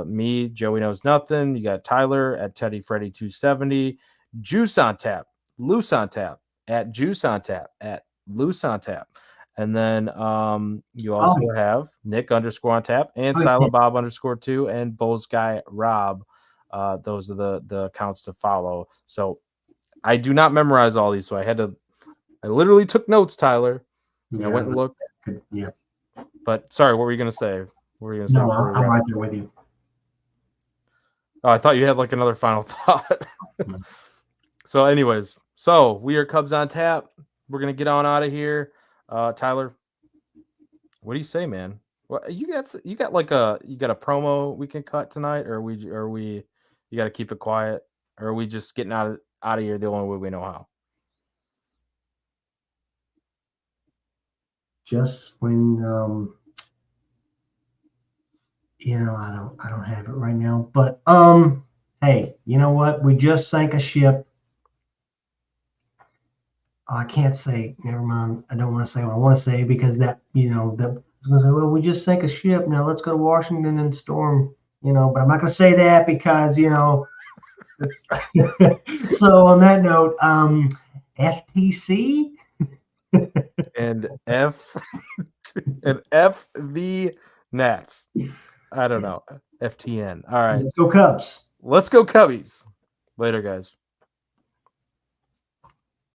Me, Joey Knows Nothing. You got Tyler at Teddy Freddy 270. Juice on Tap, Loose on Tap, at Juice on Tap, at Loose on Tap. And then you also have Nick _ on Tap and Silent Bob _2 and Bulls Guy Rob. Those are the accounts to follow. So I do not memorize all these, so I literally took notes, Tyler. Yeah, I went and looked. Yeah. But sorry, what were you going to say? No, I'm right there with you. Oh, I thought you had like another final thought. So anyways, we are Cubs on Tap. We're going to get on out of here. Tyler, what do you say, man? What you got a promo we can cut tonight, or you got to keep it quiet, or are we just getting out of here the only way we know how? Just when I don't have it right now, but hey, you know what? We just sank a ship. I can't say. Never mind. I don't want to say what I want to say because that I was going to say, well, we just sank a ship. Now let's go to Washington and storm. But I'm not going to say that because So on that note, FTC and FV Nats. I don't know. FTN. All right. Let's go Cubs. Let's go Cubbies. Later, guys.